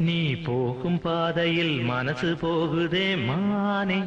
நீ போகும் பாதையில் மனசு போகுதே மானே.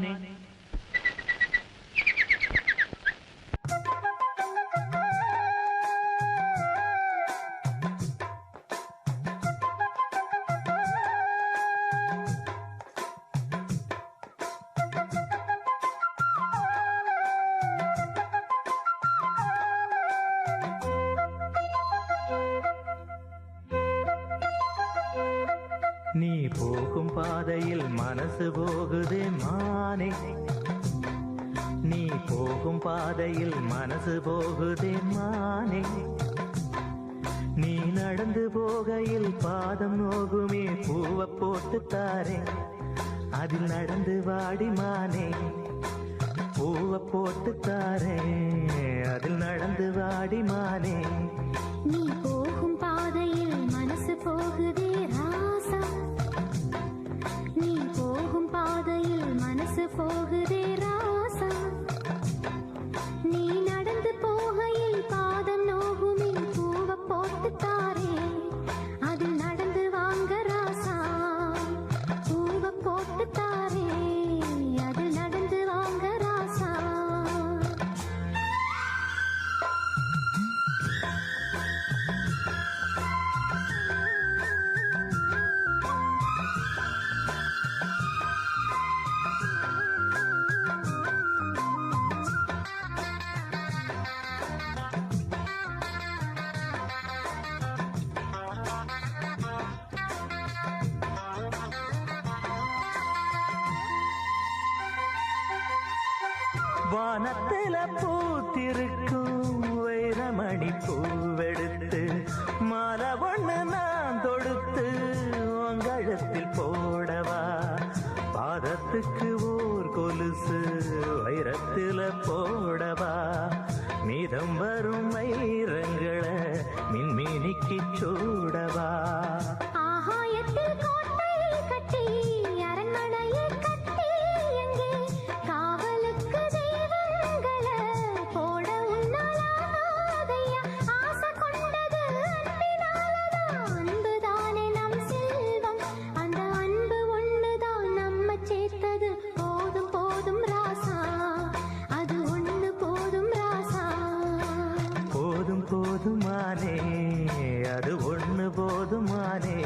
நீ போகும் பாதையில் மனசு போகுதே மானே. நீ போகும் பாதையில் மனசு போகுதே மானே. நீ நடந்து போகையில் பாதம் நோகுமே பூவை போட்டு தாரே. அதில் நடந்து வாடி மானே. பூவை போட்டு தாரே. அதில் நடந்து வாடி மானே. நீ போகும் பாதையில் மனசு போகுதே ராசா. நீ போகும் பாதையில் மனசு போகுதே ராசா. நீ நடந்து போகையில் பாதம் நோகுமே பூவை போட்டு தாரே. அதில் நடந்து வாங்க ராசா. பூவை போட்டு தாரே. அதில் நடந்து வாங்க ராசா. வானத்தில பூத்திருக்கும் வைரமணி பூவெடுத்து மாலை ஒண்ணு நான் தொடுத்து உங்கழத்தில் போடவா. பாதத்துக்கு ஓர் கொலுசு வைரத்தில போடவா. மீதம் வரும் வைரங்களை மின்மினிக்கு சூடவா. ஆகாயத்தில் கோட்டை கட்டி அரண்மனையை கட்டி எங்கே காவலுக்கு தெய்வங்களை போட உன்னாலாதையா. ஆசை கொண்டது அன்பினாலதான். அன்புதானே நம் செல்வம். அந்த அன்பு ஒண்ணுதான் நம்ம சேர்த்தது. போதும் போதும் ராசா. அது ஒண்ணு போதும் ராசா. போதும் போதுமானே. அது ஒண்ணு போதுமானே.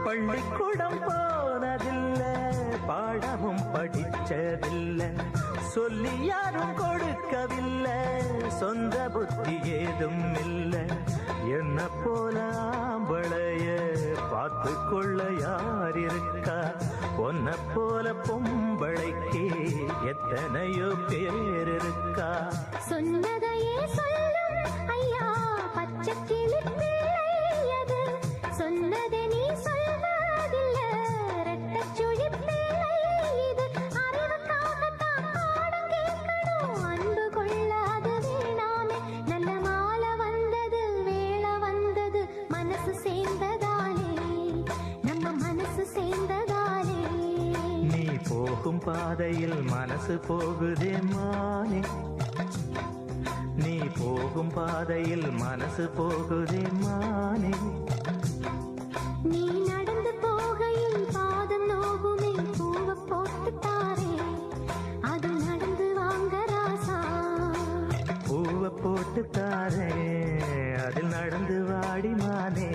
பள்ளிக்கூடம் போனதில்லை, பாடமும் படிச்சதில்லை, சொல்லி யாரும் கொடுக்கவில்லை, சொந்த புத்தி ஏதும் இல்லை. என்ன போல ஆம்பளைய பார்த்து கொள்ள யார் இருக்கா? பொன்ன போல பொம்பளைக்கு எத்தனையோ பேர் இருக்கா? சொன்னதையே சொல்லும் ஐயா பச்சை கிளி பிள்ளை அது. சொன்னதை நீ சொல்வதில்ல ரெட்டச்சுழி பிள்ளை இது. அறிவுக்காகத்தான் பாடம் கேட்கணும், அன்பு கொள்ள அது வேணாமே. நல்ல மாலை வந்தது வேளை வந்தது, மனசு சேர்ந்ததாலே, நம்ம மனசு சேர்ந்ததாலே. நீ போகும் பாதையில் மனசு போகுதே மானே. நீ போகும் பாதையில் மனசு போகுதே மானே. நீ நடந்து போகையில் பாதம் நோகுமே பூவை போட்டு தாரே. அது நடந்து வாங்க ராசா. பூவை போட்டு தாரே. அதில் நடந்து வாடி மானே.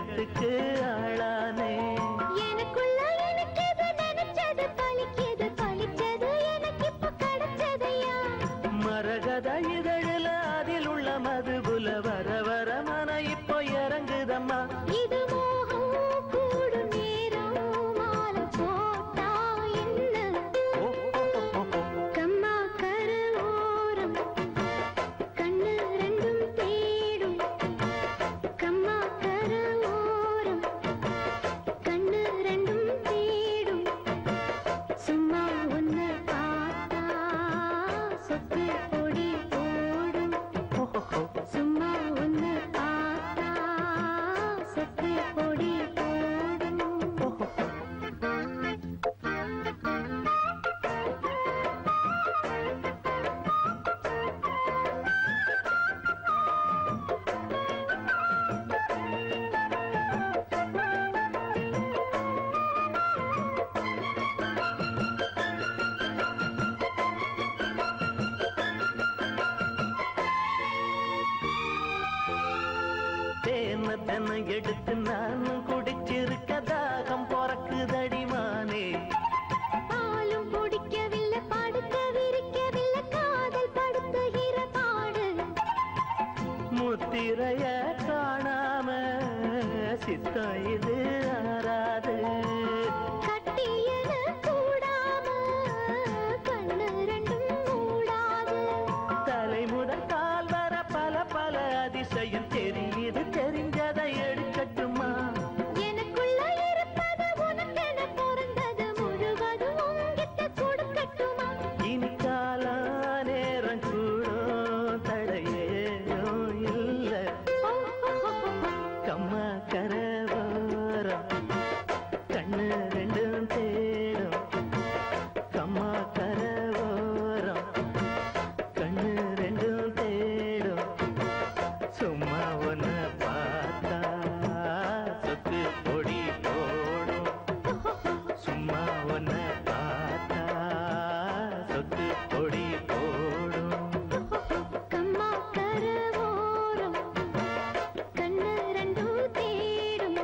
சிங்கத்துக்கு ஆளானே. எனக்குள்ள எனக்கெது நினைச்சது பலிச்சது பலிச்சது எனக்கு இப்ப கிடைச்சதையா. மரகத இதழில அதில் உள்ள மதுபுல வர வர மன இப்போ இறங்குதம்மா. இது மோகம் கூடும் நேரம் மாலை போட்டா என்ன. கம்மா கரு ஓரம் கண்ணு ரெண்டும் தேடும். கம்மா கரு ஓரம் கண்ணு ரெண்டும் தேடும். சும்மா ஒன்னு பார்த்தா சொத்து பொடி போடும். சும்மா ஒன்னு பார்த்தா சொத்து பொடி போடும். தேன தென்னை எடுத்து நானும் குடிச்சிருக்க தாகம் பொறக்குதடிமானே. பாலும் குடிக்கவில்லை படுக்க விரிக்கவில்லை காதல் படுத்துகிற பாடு. முத்திரைய காணாம சித்தம் இது ஆறாது. கட்டியன கூடாம கண்ணு ரெண்டும் மூடாது. தலை முதல் கால் வர பல பல அதிசயம் தெரியுது, தெரிஞ்சதை எடுக்கட்டுமா. எனக்குள்ள இருப்பது உனக்கென பிறந்தது முழுவதும் உங்கிட்ட கொடுக்கட்டுமா. இனி காலா நேரம் கூடும் தடையேதும் இல்ல. கம்மா கரவோரம் கண்ணு ரெண்டும் தேடும். கம்மா கரவோரம் கண்ணு ரெண்டும் தேடும். சும்மா ஒன்ன பார்த்தா சொத்து பொடி போடும். சும்மா ஒன்ன பார்த்தா சொத்து பொடி போடும். கம்மா கரு ஓரம் கண்ணு ரெண்டும் தேடும்.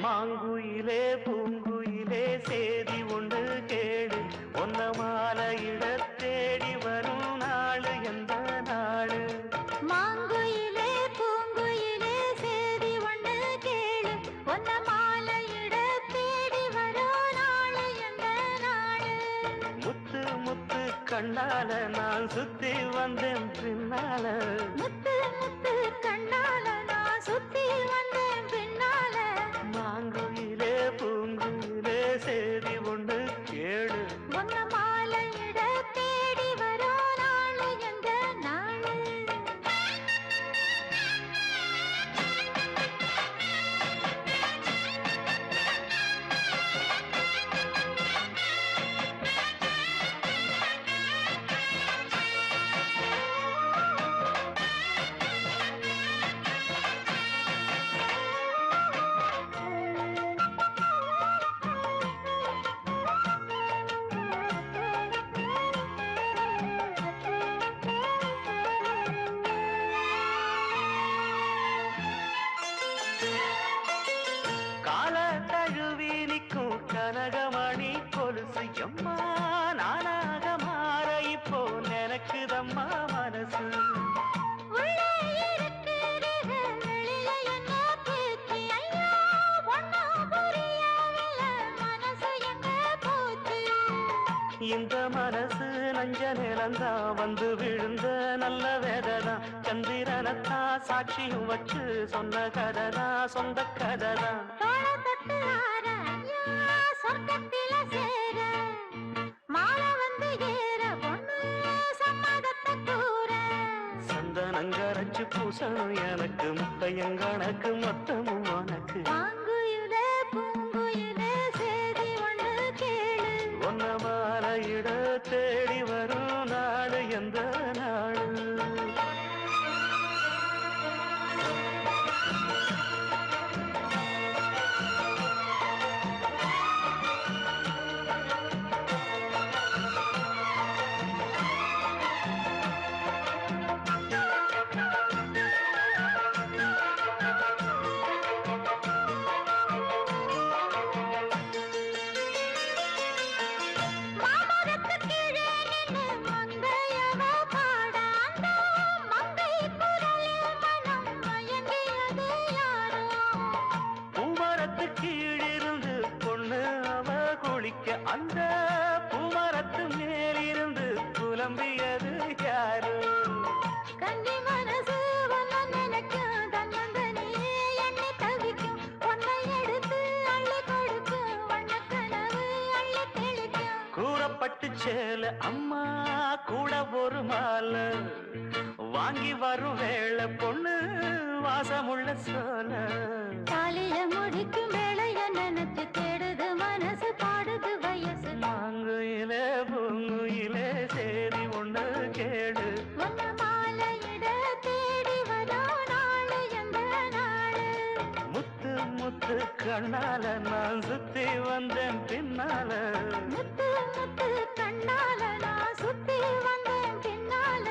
மாங்குயிலே பூங்குயிலே சேதி ஒன்று கேடு. ஒன்ன மாலையிட தேடி வரும் நாளு எந்த நாடு. மாங்குயிலே பூங்குயிலே சேதி ஒண்ணு கேளு. ஒன்ன மாலையிட தேடி வரும் நாளு எந்த நாடு. முத்து முத்து கண்ணால நான் சுத்தி வந்தேன் பின்னால. முத்து முத்து கண்ணால நான் சுத்தி வந்தேன் பின்னால. மாங்குயிலே பூங்குயிலே சேதி ஒன்று கேடு. ஒன்ன மாலையிட தேடி வரும் நாளு எந்த நாடு. கால தழுவி நிற்கும் கனகமணி கொலுசு எம்மா நானாக மாற இப்போ நினைக்குதம்மா மனசு. உள்ளே இருக்கிறது வெளியில என்ன பேச்சு. ஐயோ ஒண்ணும் புரியவில்லை மனசு எங்க போச்சு. இந்த மனசு நஞ்ச நிலந்தா வந்து விழுந்த நல்ல வேததான். சந்திரனத்தான் சாட்சியும் வச்சு சொன்ன கதைதான் சொந்த கதைதான். தோள தொட்டு ஆற ஐயா சொர்க்கத்தில சேர. மாலை வந்து ஏற பொண்ணு சம்மதத்தை கூற. சந்தனங்கரைச்சு பூசணும் எனக்கு முத்தையங்கணக்கு மொத்தமும் உனக்கு. மாங்குயிலே பூங்குயிலே சேதி ஒண்ணு கேளு. ஒன்ன மாலையிட தேடி வரும் நாடு எந்த அந்த பூமரத்து மேலிருந்து புலம்பியது யாரு? கன்னி மனசு உன்னை நினைக்கும், தன்னந்தனியே எண்ணி தவிக்கும். உன்னை எடுத்து அள்ளி கொடுக்கும், வண்ணக் கனவு அள்ளி தெளிக்கும். கூறப்பட்டு சேல அம்மா கூட ஒரு மாலை வாங்கி வரும் வேளை பொண்ணு வாசமுள்ள சோல. தாலிய முடிக்கும் வேளைய நினைச்சு தேடுது மனசு, பாடுது வயசு. மாங்குயிலே பூங்குயிலே சேதி ஒண்ணு கேடு. உன்னை மாலையிட தேடி வரும் நாளு எந்த நாளு? முத்து முத்து கண்ணால நான் சுத்தி வந்தேன் பின்னால. முத்து முத்து கண்ணால நான் சுத்தி வந்தேன் பின்னால.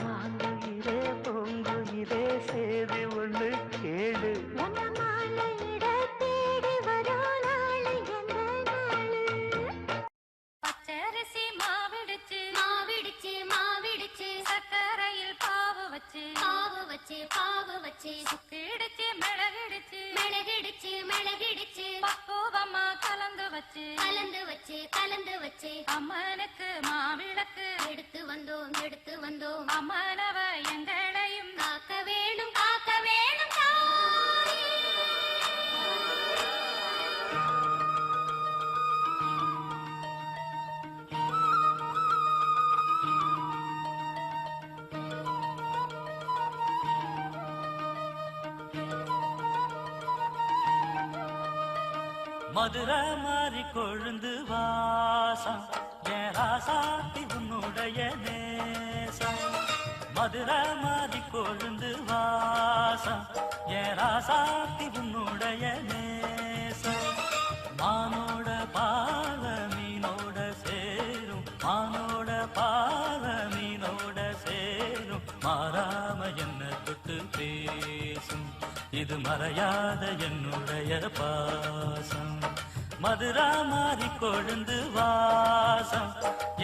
மாங்குயிலே பூங்குயிலே சேதி ஒண்ணு கேடு. உன்னை மாலையிட தேடி வரும் நாளு எந்த நாளு? பச்சரிசி மாவிடுச்சு மாவிடுச்சு மாவிடுச்சு, சக்கரையில் பாவு வச்சு பாவு வச்சு பாவு வச்சு, சுக்கிடுச்சு மிளகிடுச்சு மிளகிடுச்சு மிளகிடுச்சு, பக்குவமா கலந்து வச்சு கலந்து வச்சு கலந்து வச்சு, அம்மனுக்கு மாவிளக்கு எடுத்து வந்தோம் எடுத்து வந்தோம். அம்மனவ எங்களையும் காக்க வேணும் காக்க வேணும் தாயே. மதுரை மாறி கொழுந்து வாசம் என் ராசாத்தி உன்னுடைய நேசம். மதுரை மாறி கொழுந்து வாசம் என் ராசாத்தி உன்னுடைய நேசம். மானோட பாவ மீனோட சேரும், மானோட பாவ மீனோட சேரும், மாறாம என்ன தொட்டு பேசும், இது மறையாத என்னுடைய பாசம். மதுரா மாறி கொழுந்து வாசம்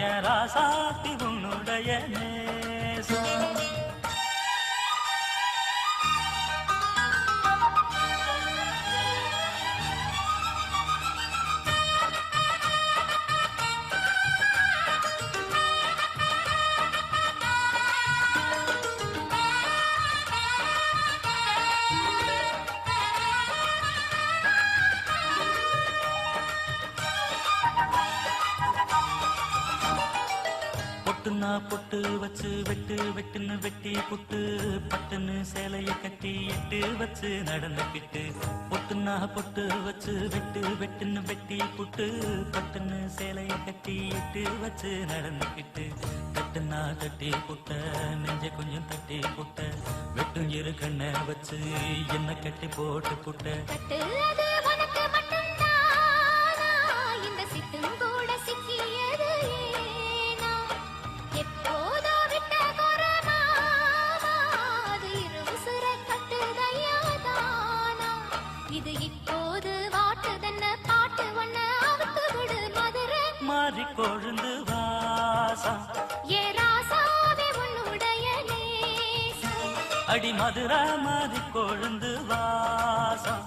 என் ராசாத்தி உன்னுடைய நேசம். பொட்டுன்னா பொட்டு வச்சு வெட்டு வெட்டுன்னு வெட்டி புட்டு, பட்டுன்னு சேலைய கட்டி எட்டு வச்சு நடந்துக்கிட்டு. பொட்டுன்னா பொட்டு வச்சு வெட்டு வெட்டுன்னு வெட்டி புட்டு, பட்டுன்னு சேலைய கட்டி எட்டு வச்சு நடந்துக்கிட்டு. கட்டுனா கட்டி புட்ட நெஞ்ச கொஞ்சம் தட்டி புட்ட, வெட்டும் இரு கண்ணை வச்சு என்ன கட்டி போட்டு புட்ட. கட்டுறது உனக்கு மட்டும்தானா? இந்த சிட்டும் கூட சிக்கியது ஏனா? எப்போதோ விட்ட குரமாமா, அது இரு உசுரை கட்டுதையா தானா? இது இப்போது வாட்டுதன்ன பாட்டு ஒண்ண அவுத்து விடு மதுரை மாறி கொழுந்து வாசம் ஏ ராசாவே உன்னுடைய நேசம். அடி மதுரா மாறி கொழுந்து வாசம்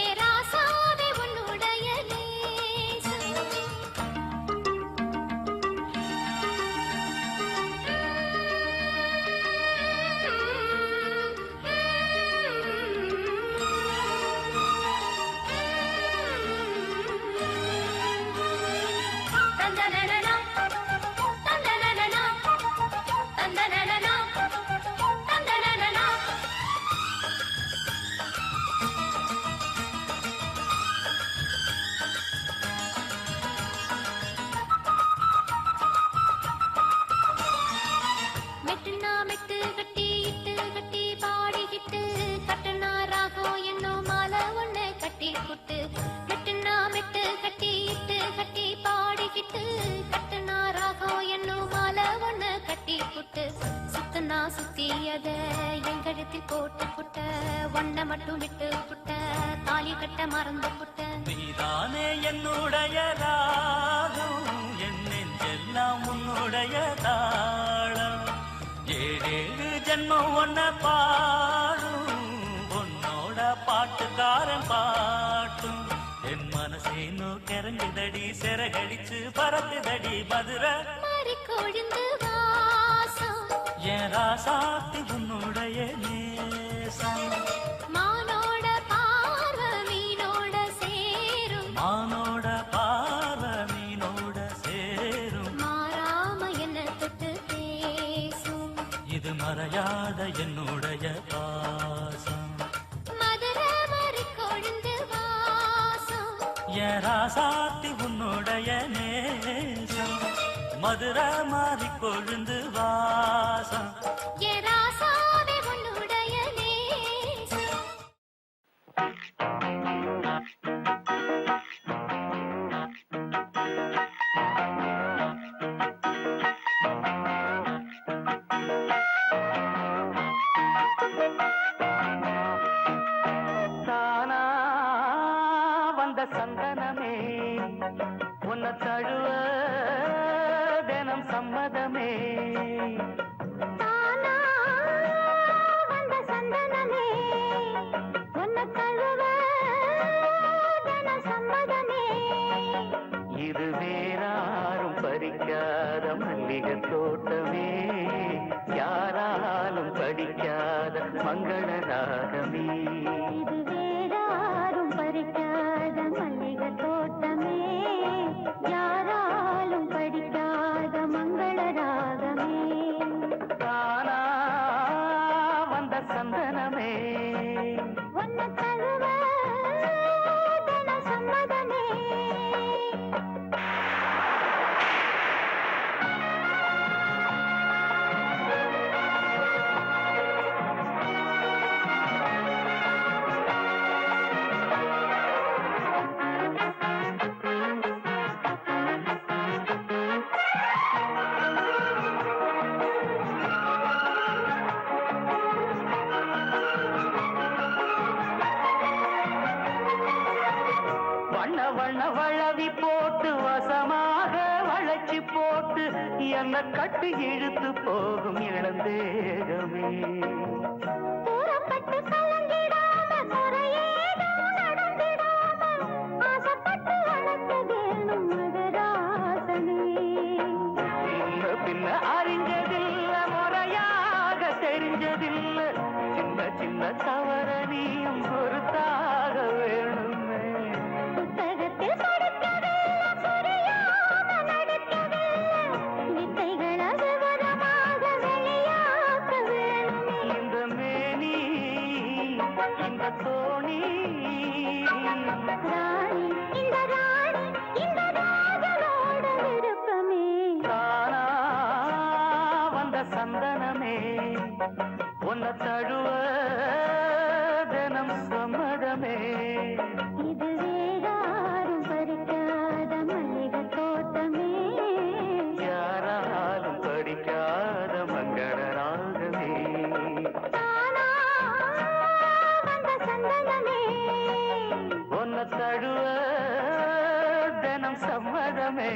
ஏ ராசாவே உன்னுடைய நேசம். தந்தனனனா தந்தனனனா தந்தனனனா தந்தனனனா. மெட்டுனா மெட்டு கட்டி இட்டு கட்டி பாடிக்கிட்டு, கட்டுனா ராகம் என்னும் மாலை ஒண்ணு கட்டி புட்டு. மெட்டுனா மெட்டு கட்டி இட்டு கட்டி பாடிக்கிட்டு, கட்டுனா ராகம் என்னும் மாலை ஒண்ணு கட்டி புட்டு. சுத்துனா சுத்தியத என் கழுத்தில் போட்டு புட்ட, ஒன்ன மட்டும் விட்டு புட்ட, தாலி கட்ட மறந்து புட்ட. நீதானே என்னுடைய ராகம், என் நெஞ்செல்லாம் உன்னுடைய தாளம். ஏழேழு ஜென்மம் ஒன்ன பாடும், உன்னோட பாட்டுக்காரன் பாட்டும். என் மனசே இன்னும் கிறங்குதடி சிறகடிச்சு பறக்குதடி மதுரை மாறி கொழுந்து வாசம் என் ராசாத்தி உன்னுடைய நேசம் மானோட பார்வை மீனோட சேரும் மானோட பார்வை மீனோட சேரும் மாறாம என்ன தொட்டு பேசும் இது மறையாத என்னுடைய பாசம் மதுரை மாறி கொழுந்து வாசம் என் ராசாத்தி உன்னுடைய நேசம் மதுரை மாறி கொழுந்து வாசம் என் ராசாவே உன்னுடைய நேசம் தானா வந்த சந்தனமே உன்னை தழுவ தினம் சம்மதமே தானா வந்த சந்தனமே உன்னை தழுவ தின சம்மதமே இது வேறாரும் பறிக்காத மல்லிகை தோட்டமே யாராலும் படிக்காத மங்கள ராகமே இது வேறாரும் பறிக்காத மல்லிகை தோட்டமே யாராலும் படிக்காத மங்கள ராகமே தானா வந்த சந்தனமே உன்னை தழுவ தின சம்மதமே வண்ண வண்ண வளவி போட்டு வசமாக வளைச்சி போட்டு என்ன கட்டி இழுத்து போகும் இளந்தேகமே தூரப்பட்டு கலங்கிடாம குறையேதும் நடந்திடாம ஆசைப்பட்டு அழைக்க வேணும் மகராசனே முன்ன பின்ன அறிஞ்சதில்ல முறையாக தெரிஞ்சதில்ல சின்ன சின்ன தவற நீயும் பொறுத்தாக வேணுமே புத்தகத்தில் படிக்கவில்லை புரியாம நடக்கவில்லை வித்தைகளை விவரமாக வெளியாக்க வேணுமே இந்த மேனி இந்த தோணி ராணி இந்த ராணி இந்த ராஜனோட விருப்பமே தானா வந்த சந்தனமே உன்னை தழுவ தினம் சம்மதமே இது வேறாரும் பறிக்காத மல்லிகை தோட்டமே யாராலும் படிக்காத மங்கள ராகமே தானா வந்த சந்தனமே உன்னை தழுவ தினம் சம்மதமே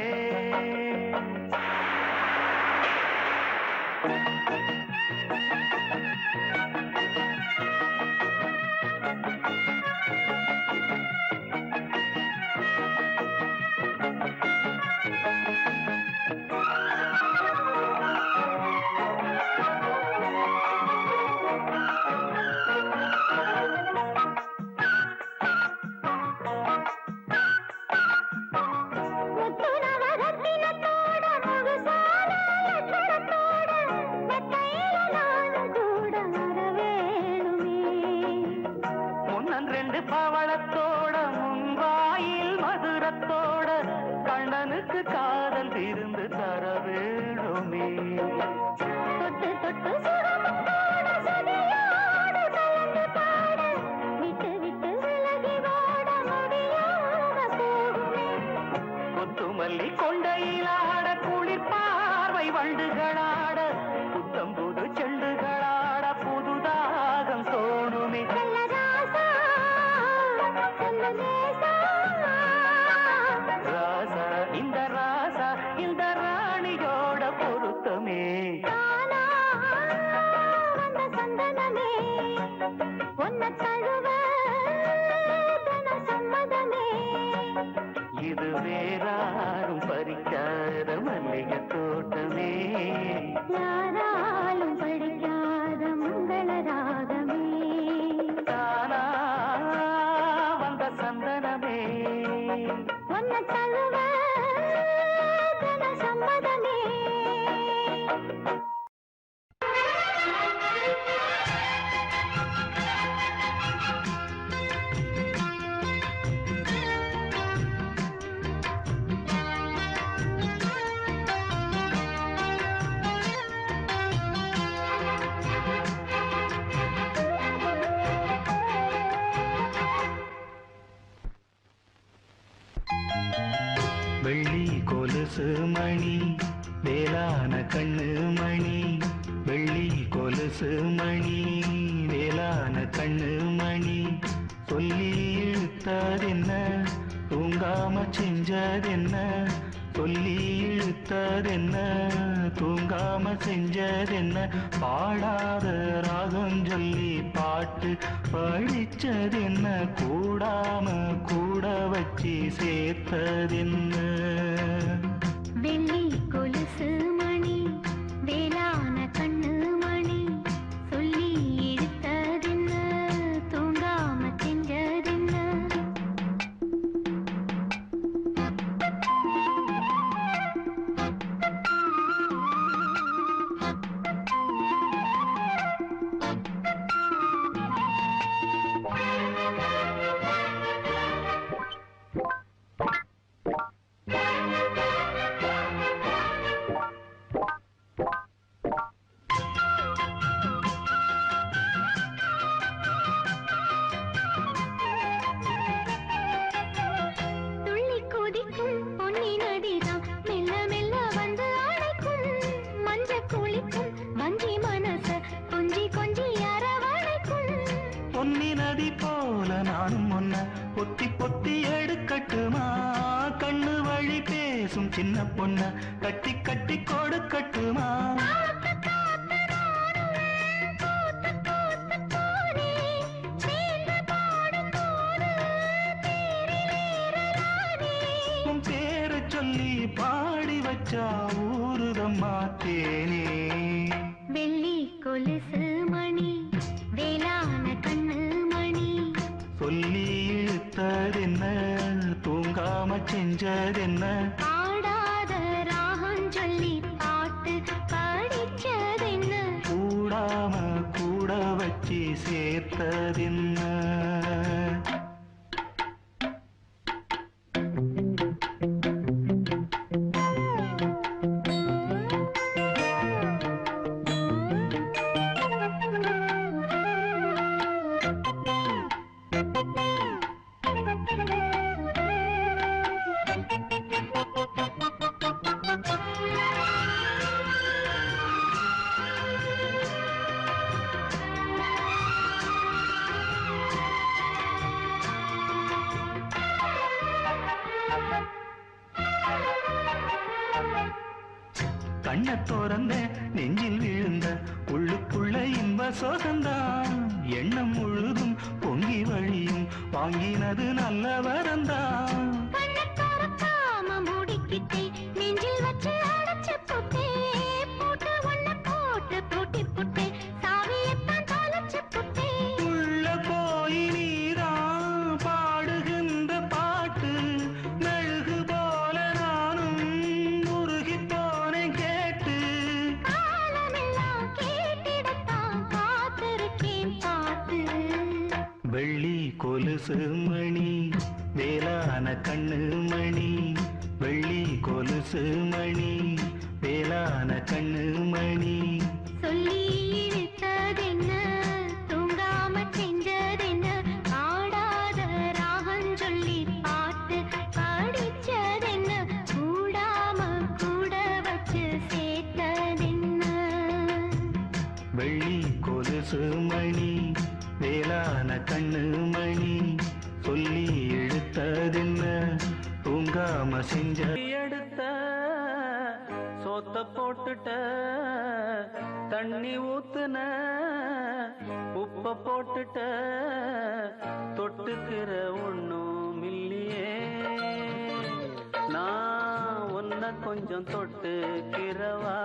முத்துநவரத்தினத்தோட முகசால லட்சணத்தோட மெத்தையில நானும் கூட வரவேணுமே முன்னன் ரெண்டு பவளத்தோட முன்வாயில் மதுரத்தோட கண்ணனுக்கு காதல் விருந்து தர வேணுமே தொட்டு தொட்டு சுகமுத்தோட சதியோடு கலந்து பாட விட்டு விட்டு விலகி ஓட முடியாம போகுமே கொத்துமல்லி கொண்டையிலாட குளிர் பார்வை வண்டுகளாட புத்தம் புது செண்டுகளாட புதுதாகம் தோணுமே செல்ல ராசா செல்ல நேசா ராசா இந்த ராணியோட பொருத்தமே தானா வந்த சந்தனமே உன்னை தழுவ தின சம்மதமே வந்து வேறாரும் பறிக்காத மல்லிகை தோட்டமே, யாராலும் படிக்காத மங்கள ராகமே, தானா வந்த சந்தனமே, ஒன்ன தழுவ தன சம்மதமே. வெள்ளி கொலுசு மணி வேளான கண்ணு மணி, வெள்ளி கொலுசு மணி வேளான கண்ணு மணி, சொல்லி இழுத்ததென்ன தூங்காம செஞ்சதென்ன, சொல்லி இழுத்ததென்ன தூங்காம செஞ்சதென்ன, பாடாத ராகம் சொல்லி பாட்டு படிச்சதென்ன, கூடாம கூட வச்சு சேர்த்ததென்ன. வெள்ளி கொலுசு மணி வேளான கண்ணு மணி, சொல்லி எடுத்ததென்ன தூங்காம செஞ்சதென்ன. துள்ளி குதிக்கும் பொன்னி நதிதான் மெல்ல மெல்ல வந்து அழைக்கும், மஞ்ச குளிக்கும் வஞ்சி மனச கொஞ்சி கொஞ்சி அரவணைக்கும். பொன்னி நதி போல நானும் ஒன்ன பொத்தி பொத்தி எடுக்கட்டுமா, கண்ணு வழி பேசும் சின்ன பொண்ண கட்டி கட்டி கொடுக்கட்டுமா. உன் பேரை சொல்லி பாடி வச்சா ஊருதம்மா தேனே. வெள்ளி கொலுசு மணி வேளான கண்ணு மணி, சொல்லி இழுத்ததென்ன தூங்காம செஞ்சதென்ன, பாடாத ராகம் சொல்லி பாட்டு படிச்சதென்ன, கூடாம கூட வச்சு சேர்த்ததென்ன. கண்ண தோறந்த நெஞ்சில் விழுந்த உள்ளுக்குள்ள இன்ப சோகந்தான், எண்ணம் முழுதும் பொங்கி வழியும் வாங்கினது நல்ல வரந்தான். கண்ணை திறக்காம மூடிக்கிட்டே நெஞ்சில் வச்சு அடைச்சு போட்டே, போட்டு ஒன்ன போட்டு பூட்டி புட்டே, சாவியத்தான் தொலைச்சு புட்டே. உள்ள போய் நீதான் பாடுகின்ற பாட்டு, மெழுகு போல நானும் உருகி போனேன் கேட்டு. காலமெல்லாம் கேட்டிடத்தான் காத்திருக்கேன் பாட்டு. வெள்ளி கொலுசு மணி வேளான கண்ணு மணி, வெள்ளி கொலுசு மணி வேளான கண்ணு மணி, சொல்லி இழுத்ததென்ன தூங்காம செஞ்சதென்ன, பாடாத ராகம் சொல்லி பாட்டு படிச்சதென்ன, கூடாம கூட வச்சு சேர்த்ததென்ன. வெள்ளி கொலுசு மணி வேளான கண்ணு மணி, சொல்லி எடுத்ததென்ன தூங்காம செஞ்ச. எடுத்த சோத்த போட்டுட்ட தண்ணி ஊத்துன உப்ப போட்டுட்ட தொட்டுக்கிற ஒண்ணும் இல்லையே. கொஞ்சம் தொட்டுக்கிறவா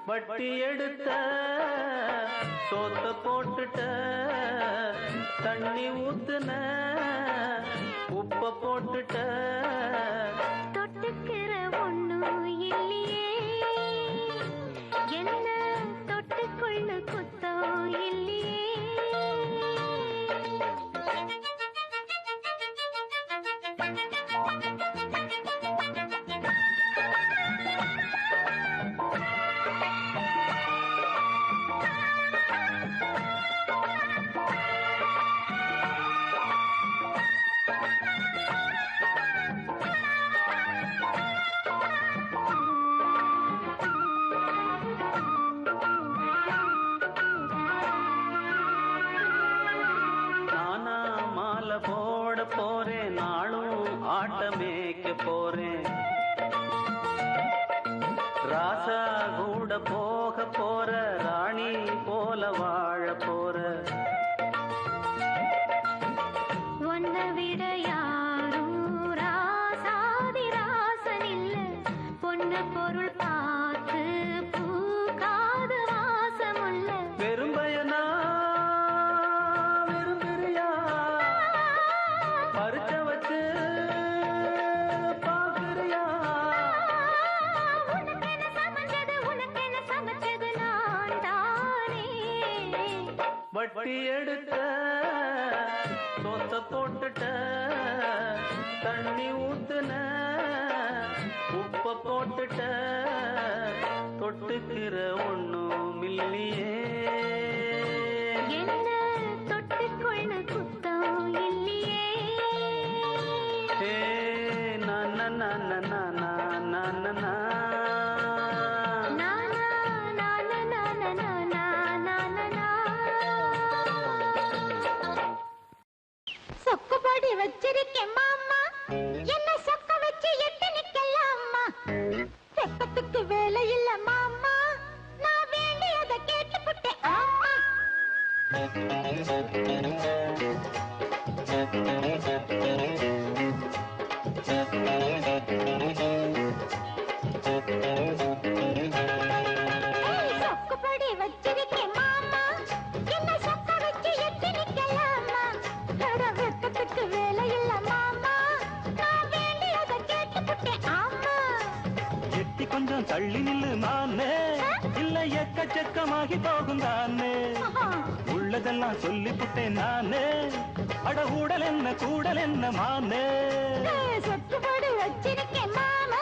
வட்டி எடுத்த சோத்த போட்டுட்ட தண்ணி ஊத்துன உப்ப போட்டுட்ட தொட்டுக்கிற ஒண்ணும் இல்லையே என்ன தொட்டுக்கொள்ள குத்தம் இல்லையே போட போறேன் நாளும் ஆட்டமேக்க போறேன் ராசா கூட போக போற ராணி போல வாழ போற உன்னை விட யாரும் ராசாதி ராசன் இல்ல பொண்ணு பொருள் பார்த்து பூக்காது வாசமுள்ள வெறும்பயனா வட்டி எடுத்த சோத்த போட்டுட்ட தண்ணி ஊத்துன உப்ப போட்டுட்ட தொட்டுக்கிற ஒண்ணும் இல்லையே என்ன தொட்டுக்கொள்ள குத்தம் இல்லையே சொக்குபடி வச்சிருக்கேன் மாமா என்ன சொக்க வச்சு எட்டு நிக்கலாமா வெப்பத்துக்கு வேலை இல்ல மாமா நான் வேண்டியதை கேட்டுப்புட்டேன் ஆமா சொக்குபடி வச்சிருக்கேன் மாமா என்ன சொக்க வச்சு எட்டு நிக்கலாமா வெப்பத்துக்கு வேலை இல்ல மாமா நான் வேண்டியதை கேட்டுப்புட்டேன் ஆமா எட்டி கொஞ்சம் தள்ளி நில்லு மானே இல்ல எக்கச்சக்கமாகி போகும் தானே உள்ளதெல்லாம் சொல்லிப்புட்டேன் நானே அட ஊடல் என்ன கூடல் என்ன மானே சொக்குபடி வச்சிருக்கேன் மாமா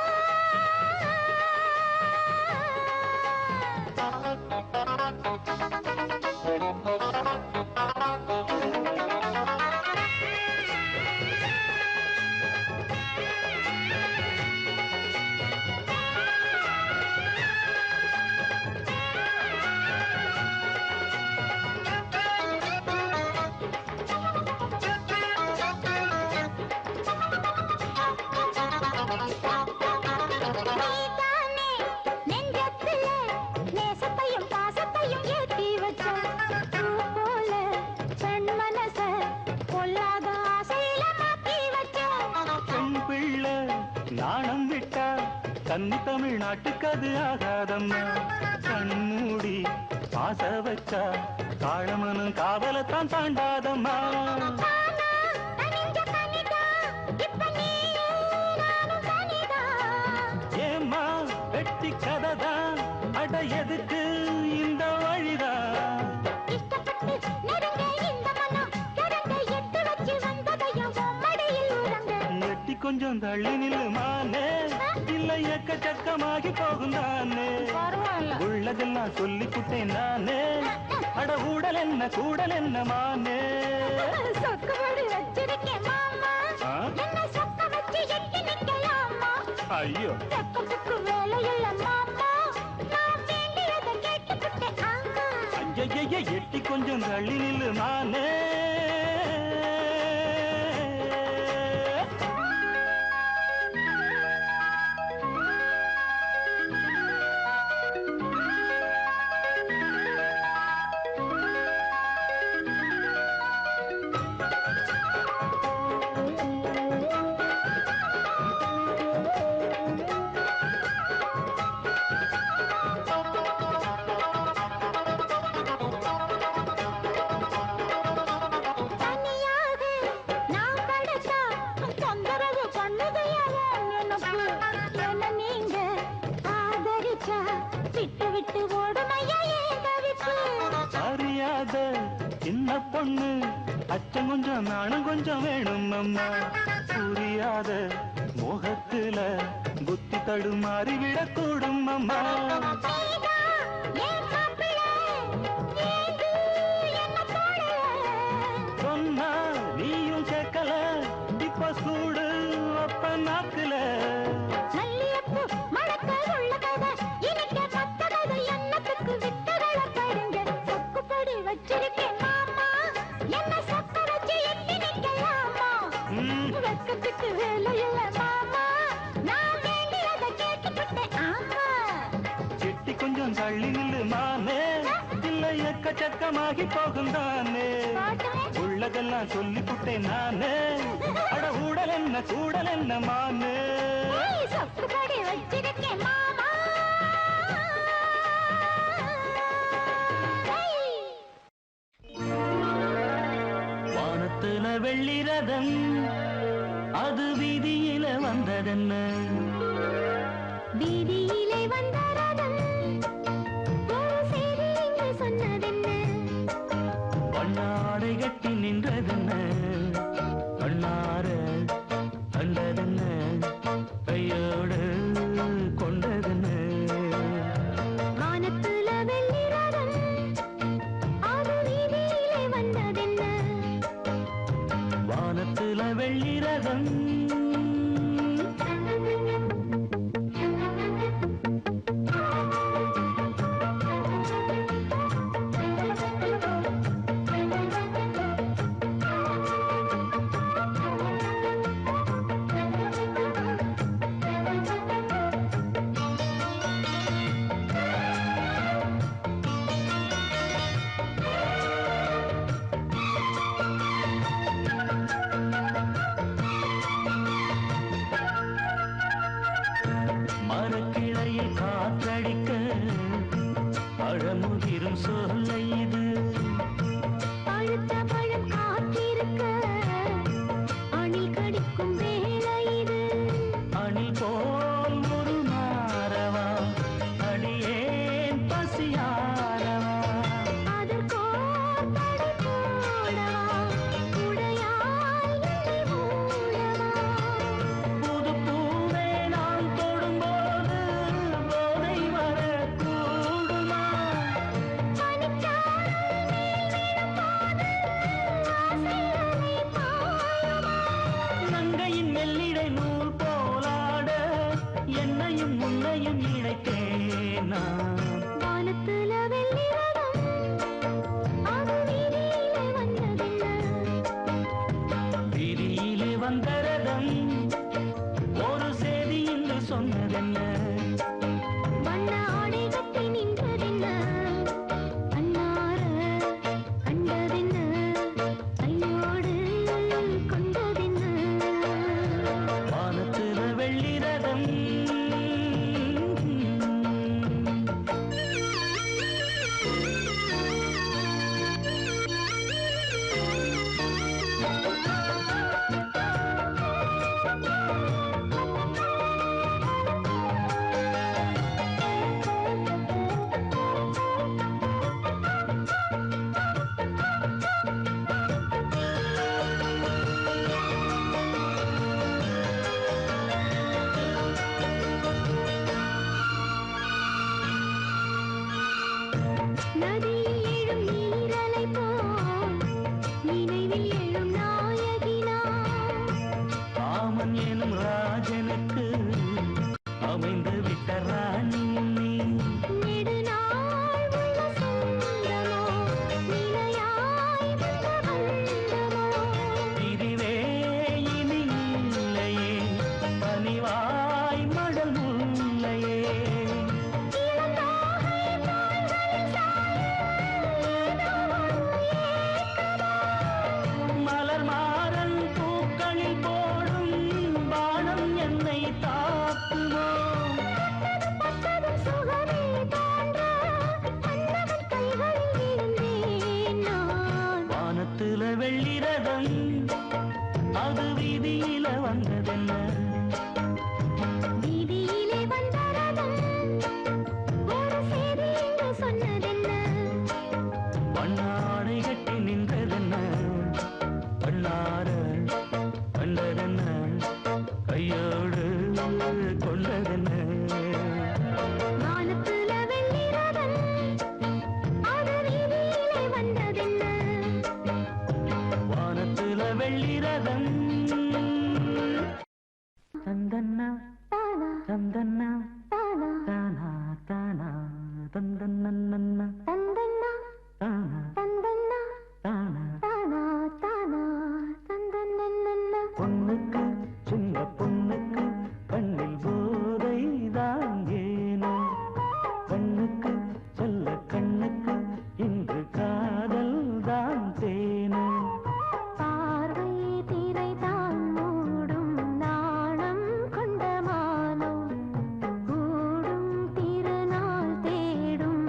நாணம் விட்டா கன்னி தமிழ்நாட்டுக்கு அது ஆகாதம்மா. கண்மூடி பாச வச்சா காளமனும் காவலத்தான் தாண்டாதம்மா. ஏம்மா வெட்டி கதைதான், அட எதுக்கு இந்த வழிதான்? எட்டி கொஞ்சம் தள்ளி நில்லுமானே, இல்லை எக்கச்சக்கமாகி போகும் தானே. உள்ளதெல்லாம் சொல்லி குட்டேன் நானே, அட ஊடல் என்ன கூடல் என்ன மானே. ஐயோ ஐய எட்டி கொஞ்சம் தள்ளி நில்லுமானே. சின்ன பொண்ணு அச்சம் கொஞ்சம் நானும் கொஞ்சம் வேணும் அம்மா. புரியாத மோகத்துல புத்தி தடுமாறி விடக்கூடும் அம்மா. சொன்னா நீயும் கேட்கல, இப்ப சூடு அப்ப நாக்குல. செட்டி கொஞ்சம் தள்ளி நில்லு மானே, இல்லை எக்கச்சக்கமாகி போகும் தானே. உள்ளதெல்லாம் சொல்லி புட்டேன் நானே, அட ஊடல் என்ன கூடல் என்ன மானே. வானத்துல வெள்ளி ரதம் அது வீதியில வந்ததென்ன. வீதியிலே வந்த ரதம் ஒரு செய்தி இங்கு சொன்னதென்ன. பண்ணாடை கட்டி நின்றதென்ன, பண்ணார கண்டதென்ன, கையோடு கொண்டதென்ன. வானத்துல வெள்ளி ரதம் அது வீதியிலே வந்ததென்ன. வானத்துல வெள்ளி ரதம் மரக்கிளையில் காற்றடிக்க அழமுதிரும் சொல்லை இது. பழுத்த பழம் காத்திருக்க அணில் கடிக்கும் வேலை இது. அணில் போல் ஒரு மாறவா, அடியேன் பசியாரவா. அதற்கோர் தடை போடவா, உடையாய் என்னை மூடவா. புது பூவே நான் தொடும்போது போதை வரக்கூடுமா. பனிச்சாரல் மேல் விழும்போது ஆசை அலை பாயுமா. நங்கையின் மெல்லிடை நூல் போலாட என்னையும் உன்னையும் இணைத்தேனா. வானத்துல வெள்ளி ரதம் அது வீதியிலே வந்ததென்ன. வீதியிலே வந்த ரதம் ஒரு செய்தி என்று சொன்னதென்ன. வண்ண ஆடை கட்டி நின்றதென்ன. அன்னார கண்டதென்ன, கையோடு கொண்டதென்ன. வானத்துல வெள்ளி ரதம் வெள்ளிரதம் நதியில் எழும் நீரலை போல் நினைவில் எழும் நாயகினா ராமன் எனும் ராஜனுக்கு அமைந்து விட்ட ராணி நீ. நெடுநாள் உள்ள சொந்தமோ நிலையாய் வந்த பந்தமோ பிரிவே இனி இல்லையே பனிவாய் மடல் முல்லையே இளந்தோகை தோள்களில் மலர் மாறன் பூக்களில் போடும் பானம் என்னை தாக்குமோ பட்டதும் சுகமே தோன்ற மன்னவன் கைகளில் இருந்தேன் நான் வானத்துல வெள்ளிரதம் அது வீதியில வந்ததென்ன வீதியிலே வந்த ரதம் ஒரு செய்தி என்று சொன்னதென்ன பண்ணாடை கட்டி நின்றதென்ன பண்ணார கண்டதென்ன கையோடு கொண்டதென்ன வானத்துல வெள்ளிரதம் அது வீதியிலே வந்ததென்ன வானத்துல வெள்ளிரதம் தந்தன்னா தானா தந்தன்னா தானா தானா தானா தந்தன்னா தந்தன்னா தானா தந்தன்னா தானா தானா தானா தந்தன்னன்னா பொண்ணுக்கு சின்ன பொண்ணுக்கு கண்ணில் போதைதான் ஏனோ கண்ணுக்கு செல்ல கண்ணுக்கு இன்று காதல் தான் தேனோ பார்வை திரைதான் மூடும் நாணம் கொண்ட மானோ கூடும் திருநாள் தேடும்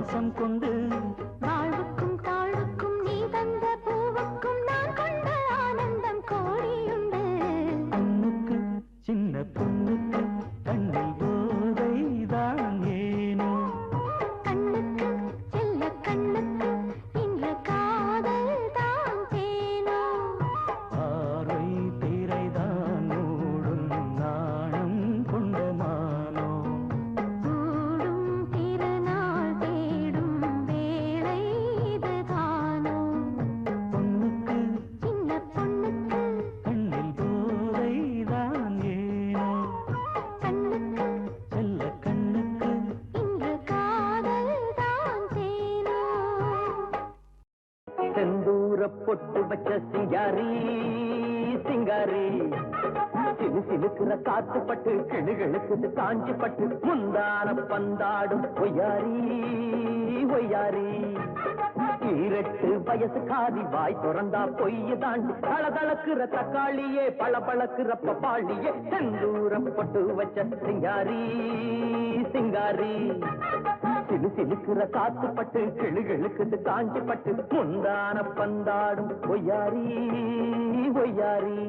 பாசம் கொண்டு வாழ்வுக்கும் தாழ்வுக்கும் நீ தந்த பூவுக்கும் நான் கொண்ட ஆனந்தம் கோடியுண்டு. பொண்ணுக்கு சின்ன பொண்ணுக்கு கண்ணில் போதைதான் ஏனோ, கண்ணுக்கு செல்ல கண்ணுக்கு இன்று காதல் தான் தேனோ. பார்வை திரைதான் மூடும் நாணம் கொண்ட மானோ, கூடும் திருநாள் தேடும் வேளை இதுதானோ. பொண்ணுக்கு சின்ன பொண்ணுக்கு கண்ணில் போதைதான் ஏனோ, கண்ணுக்கு செல்ல கண்ணுக்கு இன்று காதல் தான் தேனோ. செந்தூர பொட்டு வச்ச சிங்காரி சிங்காரி, சிலு சிலுக்குற காத்து பட்டு கிளுகிழுக்குது காஞ்சி பட்டு முந்தான பந்தாடும் ஒய்யாரி ஒய்யாரி. 18 வயசு காதி வாய் திறந்தா பொய்ய தாண்டி தளதளக்குற தக்காளியே பளபளக்குற பப்பாளியே. செந்தூர பொட்டு வச்ச சிங்காரி சிங்காரி, சிலு சிலுக்குற காத்து பட்டு கிளுகிழுக்குது காஞ்சி பட்டு முந்தான பந்தாடும் ஒய்யாரி ஒய்யாரி.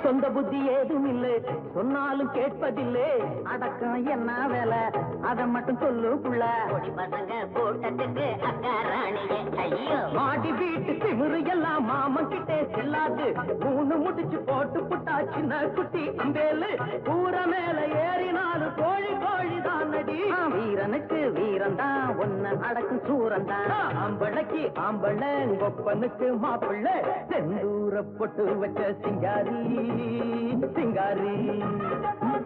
சொந்த புத்தி ஏதும் இல்லை, சொன்னாலும் கேட்பதில்லை. அடக்கம் என்ன வேலை அதை மட்டும் சொல்லு புள்ள. பசங்க கூட்டத்துக்கு அக்கா ராணியே ஐயோ. மாடி வீட்டு திமிரு எல்லாம் மாமன் கிட்டே செல்லாது. 3 முடிச்சு போட்டு புட்டா சின்ன குட்டி அம்பேலு. கூற மேல ஏறினாலும் கோழி கோழி தான் நடி. வீரனுக்கு வீரன் தான் ஒன்ன அடக்கும் சூரன் தான். ஆம்பளைக்கு ஆம்பளை கொப்பனுக்கு மாப்பிள்ளை. செந்தூர பொட்டு வச்ச சிங்காரி சிங்காரி,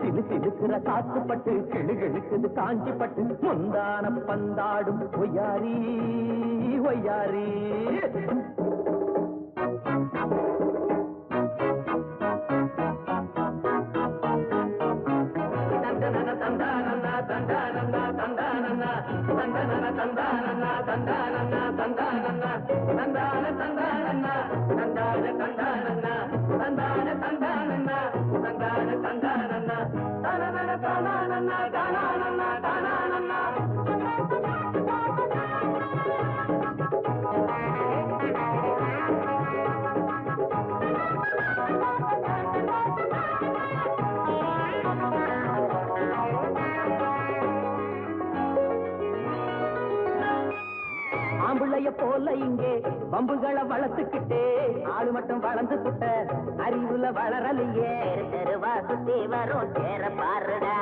சிலு சிலுக்குற காத்து பட்டு கிளுகிழுக்குது காஞ்சி பட்டு முந்தான பந்தாடும் ஒய்யாரி ஒய்யாரி. தந்தன தந்தானன்னா தந்தானன்னா தந்தானன்னா தந்தன தந்தானன்னா தந்தானன்னா தந்தானன்னா தந்தான தந்தானன்னா தந்தான தந்தானன்னா தந்தான தந்தானன்னா தந்தான தந்தானன்னா தனன தானனன்னா தானனன்னா தானனன்னா. ஆம்பளைய போல இங்கே பம்புகளை வளர்த்துக்கிட்டே ஆளு மட்டும் வளர்ந்து புட்ட அறிவுல வளரலையே. தெருவா சுத்தி வரும் சேர பாருடா.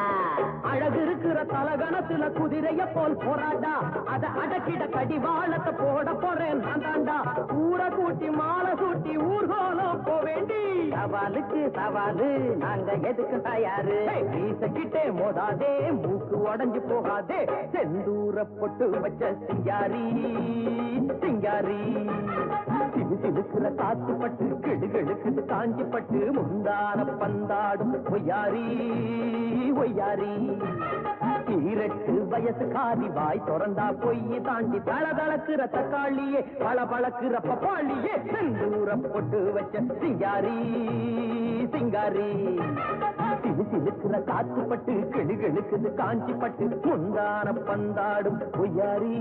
அழகு இருக்கிற தலகணத்துல குதிரைய போல் போராடா. அத அடக்கிட கடிவாளத்தை போட போறேன் நான் தாண்டா. ஊர கூட்டி மாலை சூட்டி ஊர்கோலம் போவேண்டி. சவாலுக்கு சவாலு நாங்க எதுக்கு தயாரு. வீசக்கிட்டே மோதாதே மூக்கு உடஞ்சு போகாதே. செந்தூர பொட்டு வச்ச சிங்காரி சிங்காரி, சிலு சிலுக்குற காத்து பட்டு கிடுகிடுக்குது காஞ்சி பட்டு முந்தான பந்தாடும் ஒய்யாரி ஒய்யாரி. 18 வயசு காதி வாய் திறந்தா பொய்ய தாண்டி தளதளக்குற தக்காளியே பளபளக்குற பப்பாளியே. செந்தூர பொட்டு வச்ச சிங்காரி சிங்காரி, சிலு சிலுக்குற காத்து பட்டு கிளுகிழுக்குது காஞ்சி பட்டு முந்தான பந்தாடும் ஒய்யாரி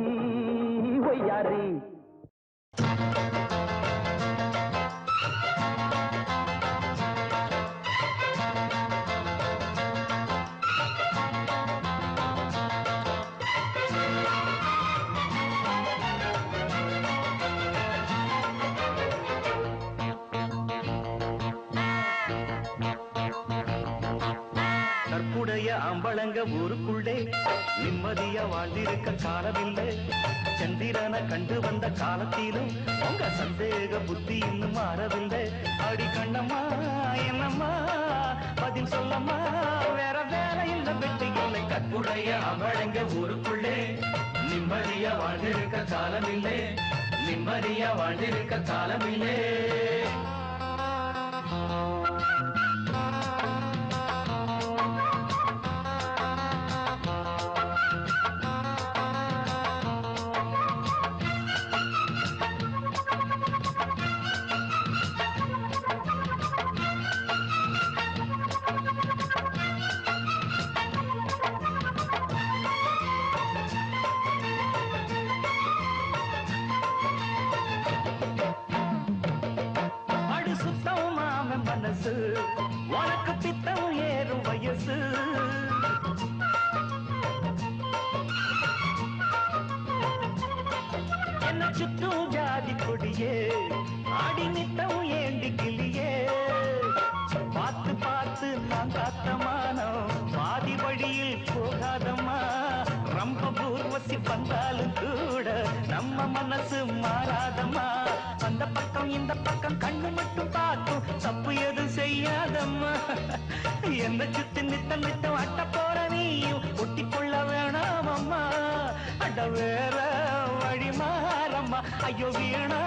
ஒய்யாரி. கற்புடைய ஆம்பளங்க ஊருக்குள்ளே நிம்மதியா வாழ்ந்திருக்க காலமில்லை. சந்திரனை கண்டு வந்த காலத்திலும் உங்க சந்தேக புத்தி இன்னும் மாறவில்லை. அடி கண்ணம்மா என்னம்மா பதில் சொல்லம்மா, வேற வேலை இல்ல வெட்டி இல்லை. கற்புடைய ஆம்பளங்க ஊருக்குள்ளே நிம்மதியா வாழ்ந்திருக்க காலமில்லை, நிம்மதியா வாழ்ந்திருக்க காலமில்லை. உனக்கு பித்தம் ஏறும் வயசு, என்ன சுற்றும் ஜாதி கொடியே ஆடி நித்தம் ஏண்டி கிளியே. பார்த்து பார்த்து நான் காத்தமானோம் பாதி வழியில் போகாதம்மா. ரொம்ப பூர்வசி வந்தாலும் கூட நம்ம மனசு மாறாதம்மா. அந்த பக்கம் இந்த பக்கம் கண்ணு மட்டும் பார்க்கும், தப்பு எதுவும் செய்யாதம்மா. என்ன சுத்தி நித்தம் நித்தம் அட்ட போற நீயும் ஒட்டி கொள்ள வேணாமம்மா. அட வேற வழி மாறம்மா, ஐயோ வீணா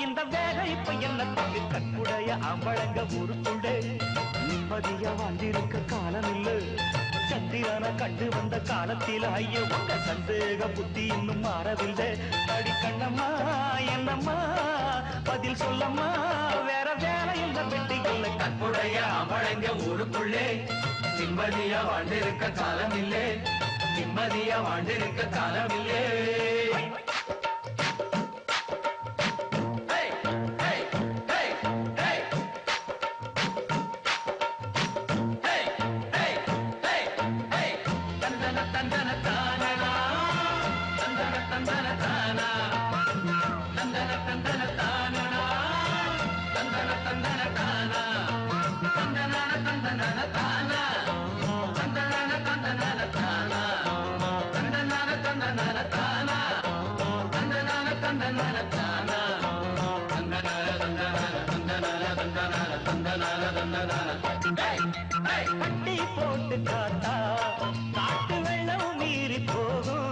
இந்த வேக இப்ப என்ன தம்பி. கற்புடைய ஆம்பளங்க ஊருக்குள்ளே நிம்மதியா வாழ்ந்திருக்க காலம் இல்லை. சந்திரனை கண்டு வந்த காலத்தில் ஐயோ உங்க சந்தேக புத்தி இன்னும் மாறவில்லை. அடி கண்ணம்மா என்னம்மா பதில் சொல்லம்மா, வேற வேலை இல்ல வெட்டி இல்லை. கற்புடைய ஆம்பளங்க ஊருக்குள்ளே நிம்மதியா வாழ்ந்திருக்க காலம் இல்லை, நிம்மதியா வாழ்ந்திருக்க காலம் இல்லை. கட்டி போட்டு காத்தா காட்டு வெள்ளம் மீறி போகும்.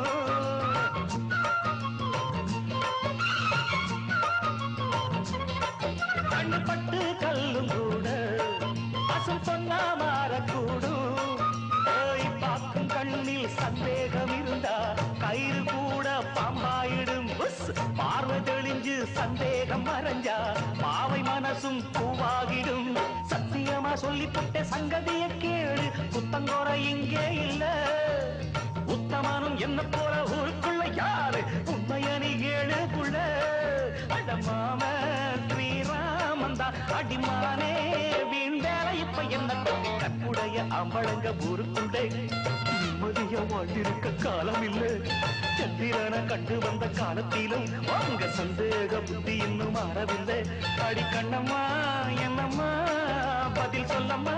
கண்ணு பட்டு கல்லும் கூட பசும் பொன்னா மாறக்கூடும். போய் பார்க்கும் கண்ணில் சந்தேகம் இருந்தா கயிறு கூட பாம்பாயிடும். பார்வை தெளிஞ்சு சந்தேகம் மறைஞ்சா பாவை மனசும் பூவாகிடும். சத்தியமா சொல்லி புட்ட சங்கதிய கேளு, குத்தங்கோர இங்கே இல்ல. உத்தமனும் என்ன போல ஊருக்குள்ள யாரு உண்மையணி ஏழுக்குள்ள. அடமாம ஸ்ரீராமந்தா அடிமானே வீண் வேலை இப்ப என்ன தம்பி. கற்புடைய ஆம்பளங்க ஊருக்குள்ளே நிம்மதிய வாழ்ந்திருக்க காலம் இல்லை. சந்திரனை கண்டு வந்த காலத்திலும் உங்க சந்தேக புத்தி இன்னும் மாறவில்லை. அடி கண்ணம்மா என்னம்மா பதில் சொல்லம்மா,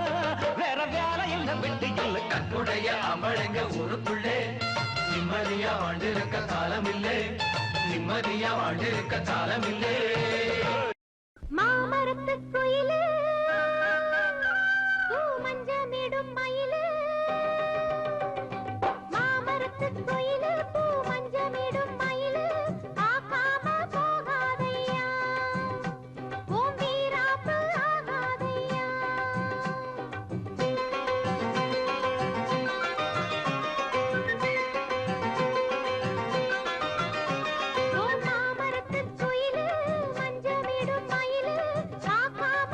வேற வேலை இல்ல வெட்டி இல்லை. கற்புடைய ஆம்பளங்க ஊருக்குள்ளே நிம்மதியா வாழ்ந்திருக்க காலம் இல்லை, நிம்மதியா வாழ்ந்திருக்க காலம் இல்லை. மாமரத்து குயிலே மஞ்சமிடும் மயிலே, மாமரத்து குயிலே பூ மஞ்சமிடும் மயிலே, ஆகாம போகாதையா உன் வீராப்பு ஆகாதையா. மாமரத்து குயிலே மஞ்சமிடும் மயிலே, ஆகாம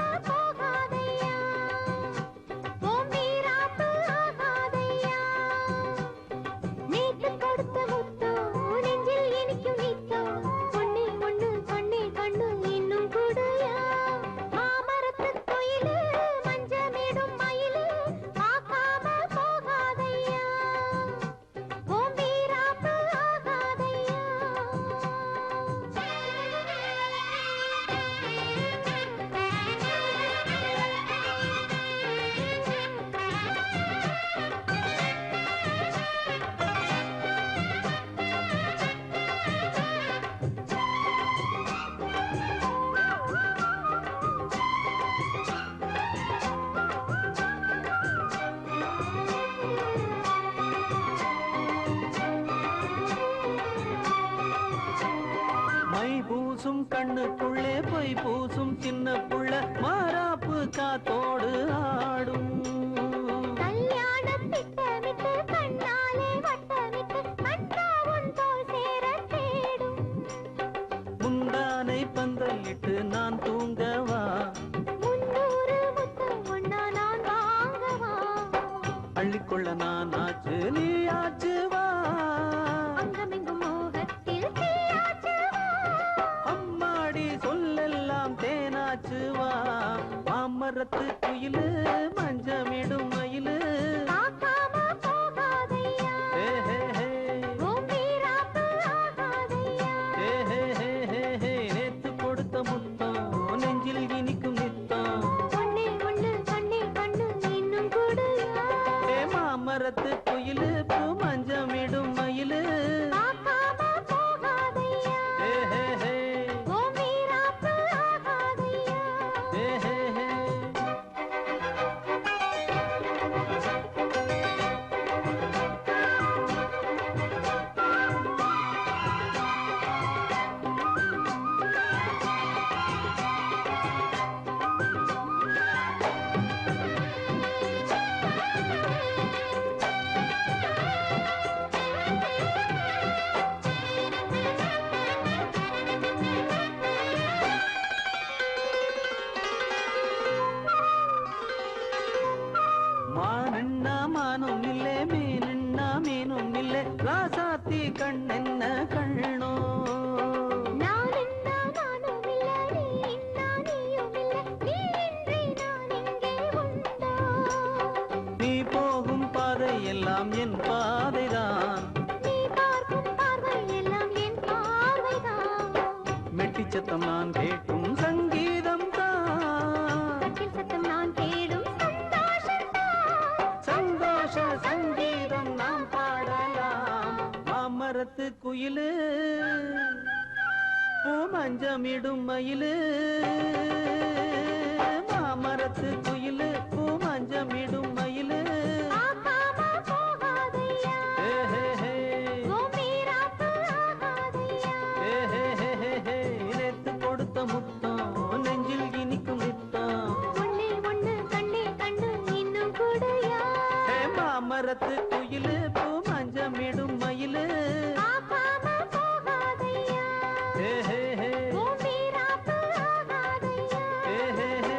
கூசும் கண்ணுக்குள்ளே பொய் பூசும் சின்ன புள்ள மாறாப்பு காத்தோடு ஆடும் கல்யாணம் திட்டமிட்டு கண்ணாலே வட்டமிட்டு கண்ணா உன் தோள் சேர தேடும் முந்தானை பந்தலிட்டு நான் தூங்கவா 300 முத்தம் ஒன்னா நான் வாங்கவா அள்ளிக்கொள்ள நான் ஆச்சு நீ ஆச்சு வா அங்கமெங்கும் மோகத்தில் தீயாச்சு வா அம்மாடி சொல்லெல்லாம் தேனாச்சு வா மாமரத்து குயிலு மஞ்சமிடும் மயிலு பார்க்காம போகாதையா ஹே ஹே ஹே உன் வீராப்பு ஆகாதையா ஹே ஹே ஹே ஹே ஹே நேத்து கொடுத்த முத்தம் நெஞ்சில் இனிக்கும் நித்தம் ஒண்ணே ஒண்ணு கண்ணே கண்ணு இன்னும் கொடுயா ஹே மாமரத்து குயிலு பூ மஞ்சமிடும் மயிலு பார்க்காம போகாதையா ஹே ஹே ஹே உன் வீராப்பு ஆகாதையா ஹே ஹே ஹே மானண்ணா மானும் இல்லே மீனண்ணா மீனும் இல்லே ராசாத்தி கண்ணென்ன கண்ணோ நான் என்ன நானும் இல்ல நீ என்ன நீயும் இல்ல நீ இன்றி நான் இங்கே உண்டோ நீ போகும் பாதை எல்லாம் என் பாதைதான் நீ பார்க்கும் பார்வை எல்லாம் என் பார்வைதான் மெட்டிச்சத்தம் நான் கேட்கும் சங்கீதம் தான் கட்டில் சத்தம் நான் தேடும் சந்தோஷம்தான் சந்தோஷ சங்கீதம் நாம் பாடலாம் மாமரத்து குயிலு பூ மஞ்சமிடும் மயிலு மாமரத்து குயிலு பூ மஞ்சமிடும் மயிலு பார்க்காம போகாதையா ஹே ஹே ஹே உன் வீராப்பு ஆகாதையா ஹே ஹே ஹே ஹே ஹே நேத்து கொடுத்த முத்தம் நெஞ்சில் இனிக்கும் நித்தம் ஒண்ணே ஒண்ணு கண்ணே கண்ணு இன்னும் கொடுயா ஹே மாமரத்து குயிலு பூ மஞ்சமிடும் மயிலு பார்க்காம போகாதையா ஹே ஹே ஹே உன் வீராப்பு ஆகாதையா ஹே ஹே ஹே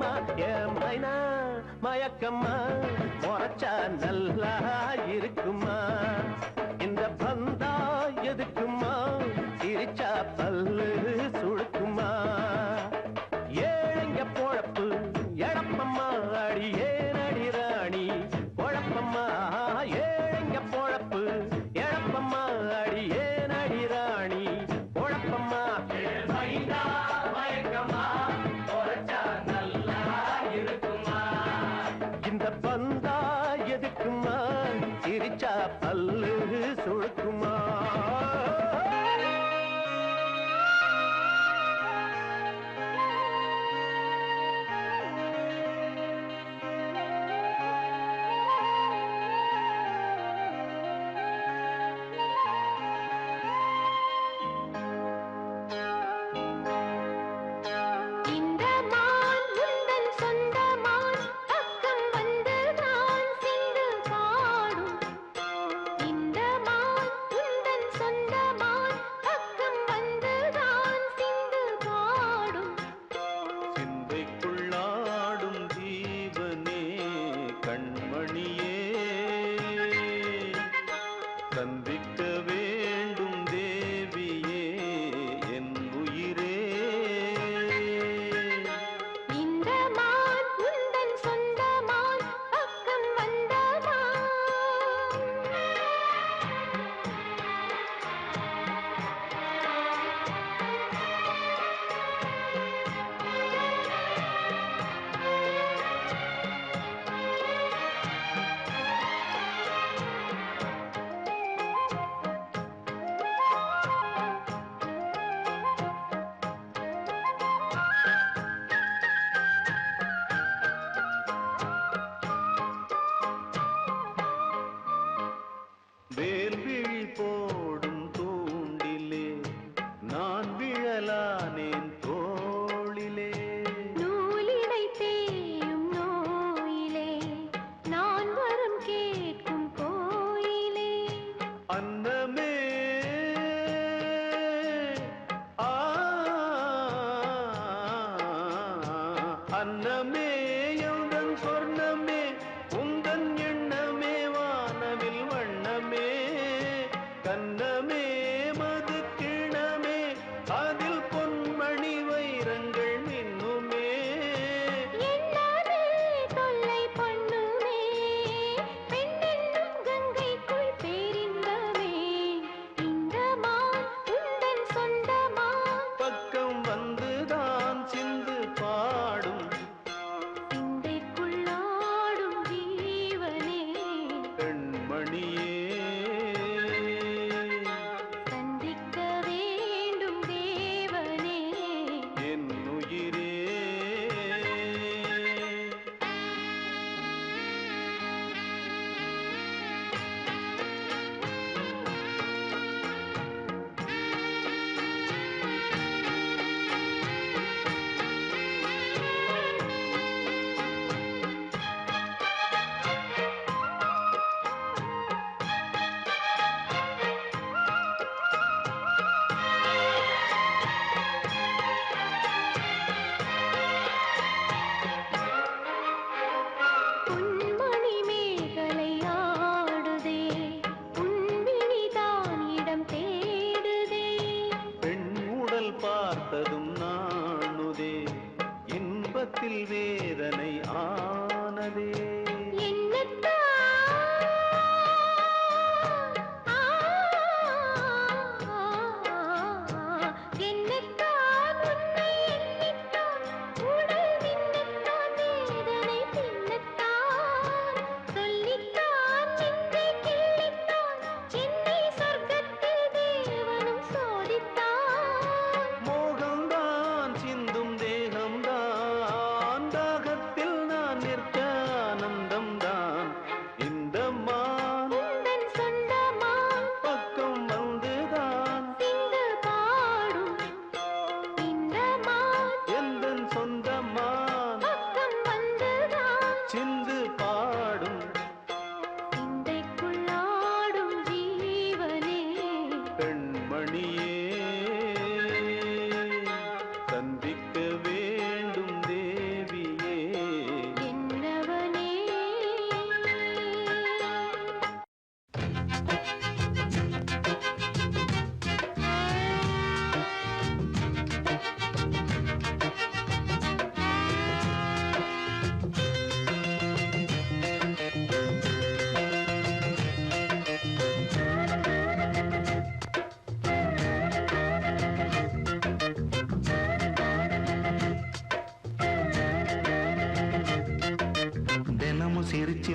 மயக்கம்மா என் மைனா மயக்கம்மா முறைச்சா நல்லா இருக்குமா இந்த பந்தா எதுக்குமா சிரிச்சா பல்லு சுழுக்குமா ஏழைங்க பொழப்பு எழப்பம்மா அடியே நடி ராணி பொழப்பம்மா ஏழைங்க பொழப்பு எழப்பம்மா அடியே நடி ராணி பொழப்பம்மா இந்த பந்தா எதுக்குமா சிரிச்சா பல்லு சுழுக்குமா இந்த மான் உந்தன் சொந்த மான் பக்கம் வந்து நான் சிந்து பாடும் இந்த மான்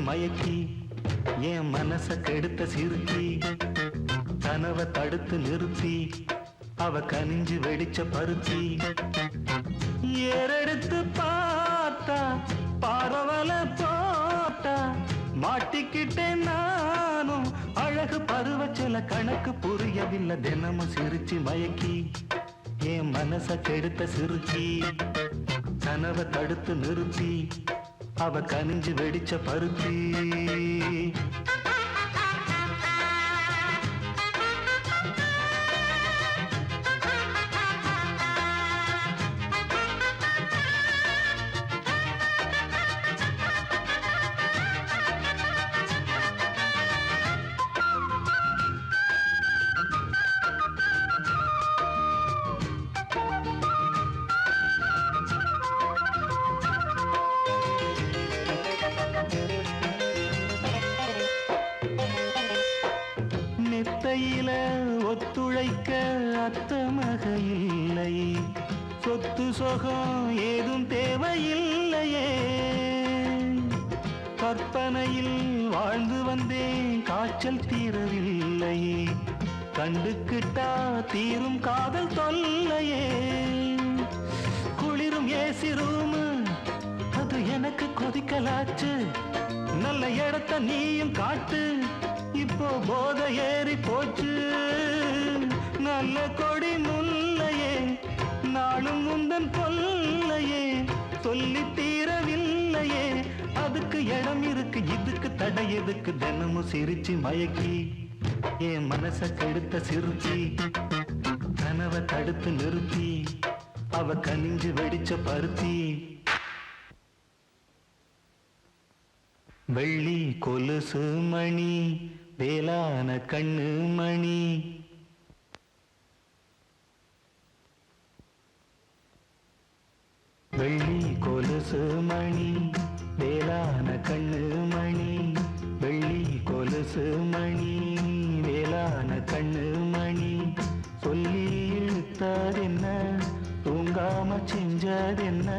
மயக்கி என் மனச கெடுத்த சிறுக்கி கனவை தடுத்து நிறுத்தி அவ கனிஞ்சு வெடிச்ச பருத்தி ஏறெடுத்து பார்த்தா பரவல போட்டா மாட்டிக்கிட்டேன் நானும் அழகு பருவச்சல கணக்கு புரியவில்லை தினமும் சிரிச்சு மயக்கி என் மனச கெடுத்த சிறுக்கி கனவை தடுத்து நிறுத்தி அவ கனிஞ்சு வெடிச்ச பருத்தி மெத்தையில ஒத்துழைக்க அத்த மக இல்லை சொத்து சொகம் ஏதும் தேவையில்லையே கற்பனையில் வாழ்ந்து வந்தேன் காய்ச்சல் தீரவில்லை கண்டுக்கிட்டா தீரும் காதல் தொல்லையே குளிரும் ஏசி ரூமு அது எனக்கு கொதிக்கலாச்சு நல்ல இடத்த நீயும் காட்டு இப்போ போத ஏறி போச்சு நல்ல கொடி முல்லையே நாளும் முந்தன் கொல்லையே சொல்லி தீரவில்லையே அதுக்கு இடம் இருக்கு இதுக்கு தடை எதுக்கு தினமும் சிரிச்சு மயக்கி என் மனச கெடுத்த சிறுச்சி கனவை தடுத்து நிறுத்தி அவ கனிஞ்சு வெடிச்ச பருத்தி வெள்ளி கொலுசு மணி வேளான கண்ணு மணி வெள்ளி கொலுசு மணி வேளான கண்ணு மணி வெள்ளி கொலுசு மணி வேளான கண்ணு மணி சொல்லி இழுத்ததென்ன தூங்காம செஞ்சதென்ன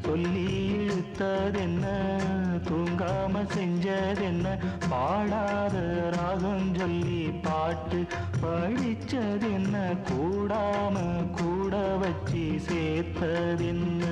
சொல்லி இழுத்ததென்ன தூங்காம செஞ்சதென்ன பாடாத ராகம் சொல்லி பாட்டு படிச்சதென்ன கூடாம கூட வச்சு சேர்த்ததென்ன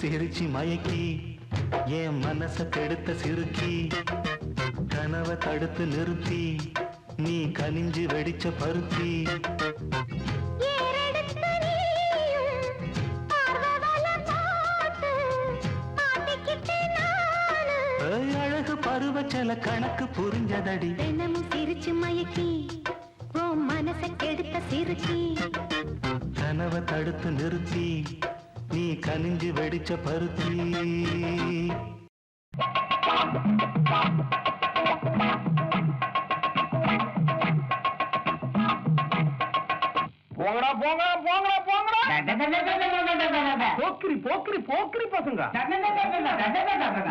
சிரிச்சு மயக்கி என் மனச கெடுத்த சிறுக்கி கனவை தடுத்து நிறுத்தி நீ கனிஞ்சு வெடிச்ச பருத்தி அழகு பருவச்சல கணக்கு புரிஞ்சதடி தினமும் சிரிச்சு மயக்கி ஓ மனச கெடுத்த சிறுக்கி கனவை தடுத்து நிறுத்தி நீ கனிஞ்சு வெடிச்ச பருத்தி போங்கடா போங்கடா போங்கடா போங்கடா போக்கிரி போக்கிரி போக்கிரி பசங்க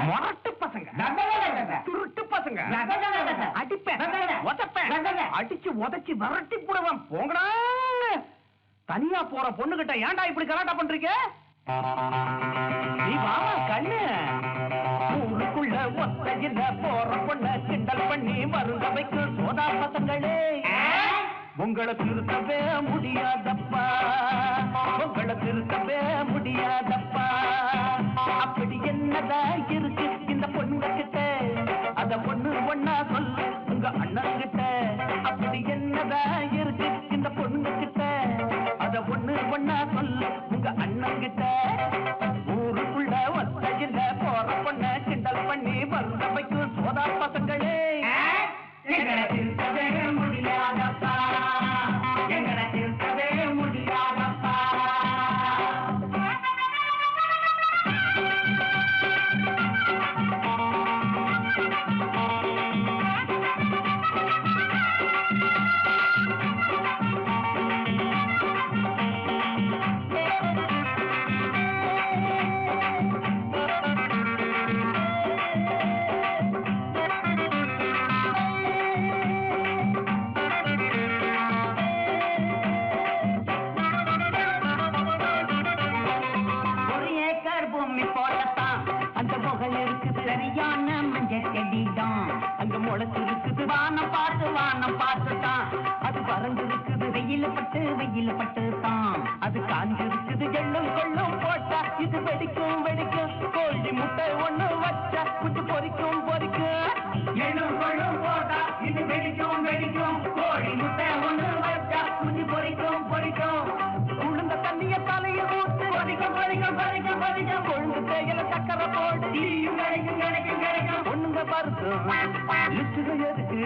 மொரட்டு பசங்க துருட்டு பசங்க அடிப்பேன் உதப்பேன் அடிச்சு உதச்சி விரட்டி போடுவேன் போங்கடா தனியா போற பொண்ணுகிட்ட ஏன்டா இப்படி கலாட்டா பண்றீங்க நீ வா கண்ணு ஊருக்குள்ள ஒத்தையில போற பொண்ண கிண்டல் பண்ணி மருந்த வைக்கும் சோதா பசங்களே உங்களை திருத்தவே முடியாதப்பா, உங்களை திருத்தவே முடியாதப்பா. அப்படி என்னதான் இருக்கு இந்த பொண்ணுங்க கிட்ட, அத பொண்ணு ஒண்ணா சொல்லு உங்க அண்ணன் கிட்ட. அப்படி என்னதான் இருக்கு இந்த பொண்ணுங்க கிட்ட, அத பொண்ணு ஒண்ணா சொல்லு உங்க அண்ணன் கிட்ட. ஊருக்குள்ள ஒத்தையில போற பொண்ண கிண்டல் பண்ணி வருந்த வைக்கும் சோதா பசங்களே எங்களை திருத்தவே முடியாதப்பா, எங்களை திருத்தவே முடியாதப்பா. சரியான மஞ்சள் செடிதான் அங்க முளைச்சு இருக்குது, வானம் பார்த்துதான் அது பறந்து இருக்குது. வெயில பட்டு தான் அது காஞ்சு இருக்குது. எள்ளும் கொள்ளும் போட்டா இது வெடிக்கும் கோழி முட்டை ஒண்ணு வச்சா குஞ்சு பொறிக்கும் எள்ளும் கொள்ளும் போட்டா இது வெடிக்கும் கோழி முட்டை ஒண்ணு வச்சா குஞ்சு பொறிக்கும் உளுந்த தண்ணிய தலையில் ஊத்து கொழுந்து தேயில சக்கரை போட்டு கிடைக்கும் ஒண்ணுங்க பாருங்க லிச்சுக எதுக்கு,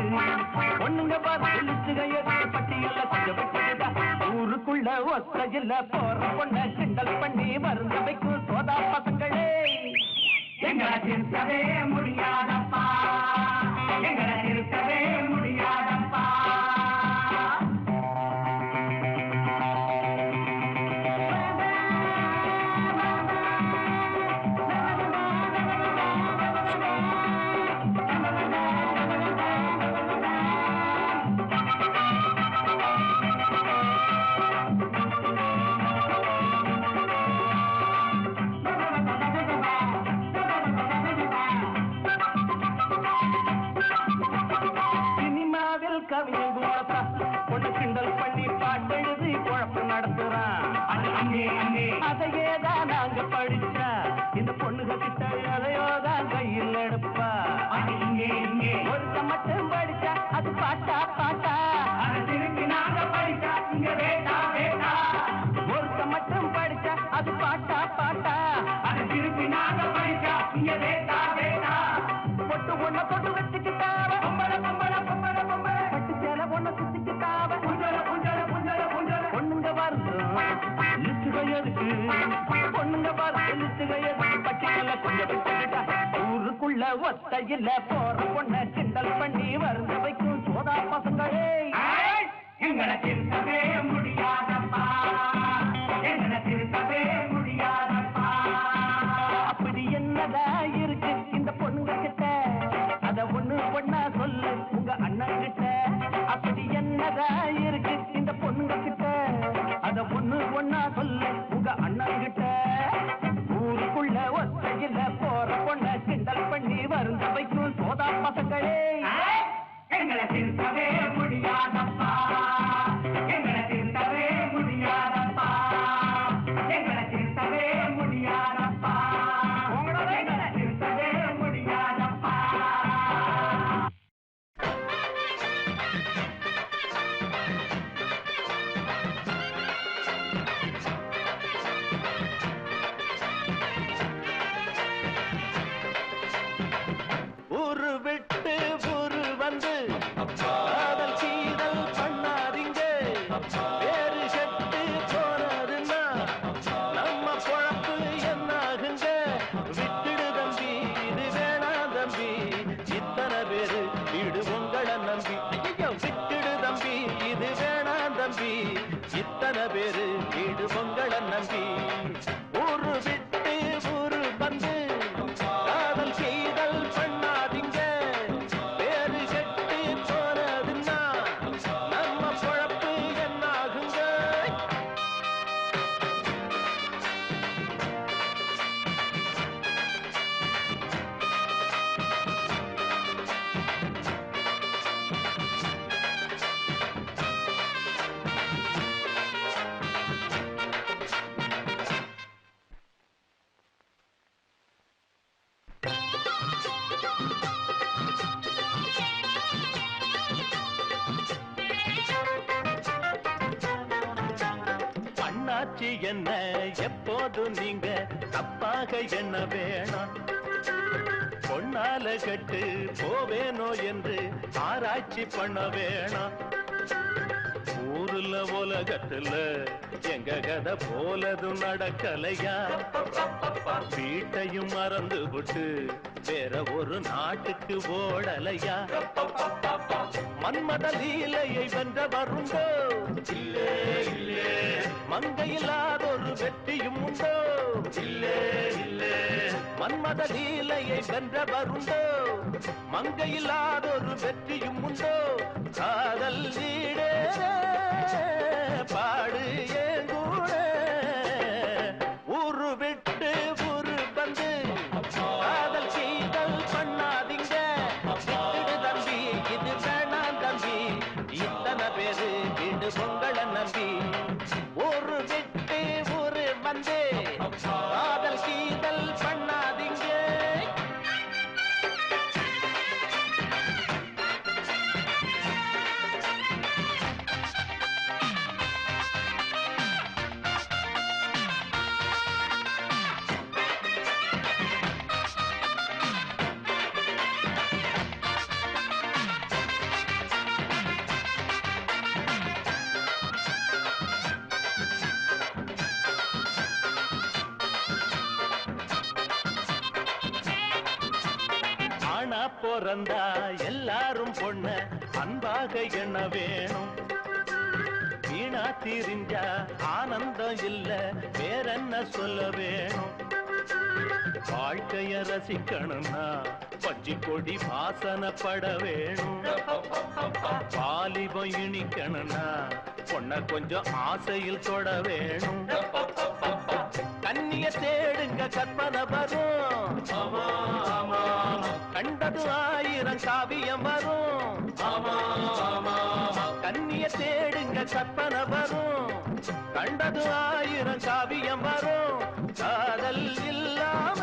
ஒண்ணுங்க பாருங்க லிச்சுக எதுக்கு. பட்டியல்ல கொஞ்சம் விட்டுட்டா ஊருக்குள்ள ஒத்தையில போற பொண்ண கிண்டல் பண்ணி மருந்த வைக்கும் சோதா பசங்களே எங்களை திருத்தவே முடியாதப்பா, எங்களை திருத்தவே முடியாதப்பா. கவிஞன் கூடத்தா பொண்ணு கிண்டல் பண்ணி பாட்டெழுதி குழப்பம் நடத்துறான். அதையேதான் நாங்க படிச்சா இந்த பொண்ணுக கிட்ட அதையோதான் கையில் எடுப்பா. ஒருத்த மட்டும் படிச்சா அது பாட்டா திருப்பி நாங்க படிச்சா இங்க வேட்டா ஒருத்த மட்டும் படிச்சா அது பாட்டா அது திருப்பி நாங்க படிச்சா இங்க வேட்டா பொட்டு ஒண்ண தொட்டு வச்சுக்கிட்டாவ பட்டு சேல ஒண்ண சுத்திக்கிட்டாவ பொண்ணுங்க பாருங்க லிச்சுக எதுக்கு, பொண்ணுங்க பாருங்க லிச்சுக எதுக்கு. பட்டியல கொஞ்சம் விட்டுக்கிட்டா ஊருக்குள்ள ஒத்தையில போற பொண்ண கிண்டல் பண்ணி வருந்த வைக்கும் சோதா பசங்களே எங்களை திருத்தவே முடியாதப்பா, எங்களை திருத்தவே முடியாதப்பா. அப்படி என்னதா இருக்கு இந்த பொண்ணுங்க கிட்ட, அத ஒண்ணா சொல்லு உங்க அண்ணன் கிட்ட. அப்படி என்னதா இருக்கு இந்த பொண்ணுங்க கிட்ட, அத ஒண்ணா சொல்லு உங்க அண்ணன் கிட்ட. ஊருக்குள்ள ஒத்தையில போற பொண்ண கிண்டல் பண்ணி வருந்த வைக்கும் சோதா பசங்களே என்ன எப்போதும் நீங்க தப்பாக எண்ண வேணாம். பொன்னால கட்டு போவேனோ என்று ஆராய்ச்சி பண்ண வேணாம். ஊருல உலகத்துல எங்க கதை போலதும் நடக்கலையா? வீட்டையும் மறந்து விட்டு வேற ஒரு நாட்டுக்கு ஓடலையா? மன்மத லீலையை வென்ற வருண்டோ? இல்லே இல்லே. மங்கையில்லாத ஒரு வெற்றியும் உண்டோ? இல்லே இல்லே. மன்மத லீலையை வென்ற வருண்டோ? மங்கையில்லாத ஒரு வெற்றியும் உண்டோ? காதல் நீடேற பாடு ஏங்கூட ஊரு விட்டு ஊரு வந்து காதல் சீதல் பண்ணாதீங்க. விட்டுடு தம்பி, இது வேணாம் தம்பி. இத்தனை பேரு வீடு பொங்கலை நம்பி ஊரு விட்டு ஊரு வந்து காதல் சீதல் பண்ணாதீங்க. பிறந்தா எல்லாரும் பொண்ண அன்பாக எண்ண வேணும். வீணா திரிஞ்சா ஆனந்தம் இல்ல வேறென்ன சொல்ல வேணும். வாழ்க்கைய ரசிக்கணும்னா பச்சி கொடி வாசனப்பட வேணும். வாலிபம் இனிக்கணும்னா பொண்ண கொஞ்சம் ஆசையில் தொட வேணும். கண்ணிய தேடுங்க கற்பனை வரும். கண்டது ஆயிரம் காவியம் வரும். கண்ணிய தேடுங்க கற்பனை வரும். கண்டது ஆயிரம் காவியம் வரும். காதல் இல்லாம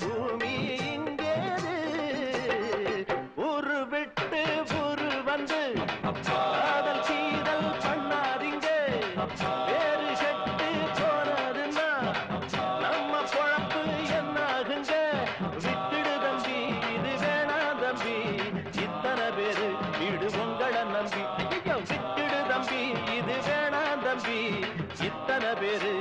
பூமி இங்கேது. ஊரு விட்டு ஊரு வந்து காதல் சீதல் பண்ணாதீங்க. வேறு செட்டு போனதுன்னா நம்ம பொழப்பு என்னாகுங்க. விட்டுடு தம்பி, இது வேணாம் தம்பி. இத்தனை பேரு வீடு உங்களை நம்பி. விட்டுடு தம்பி, இது வேணாம் தம்பி. இத்தனை பேரு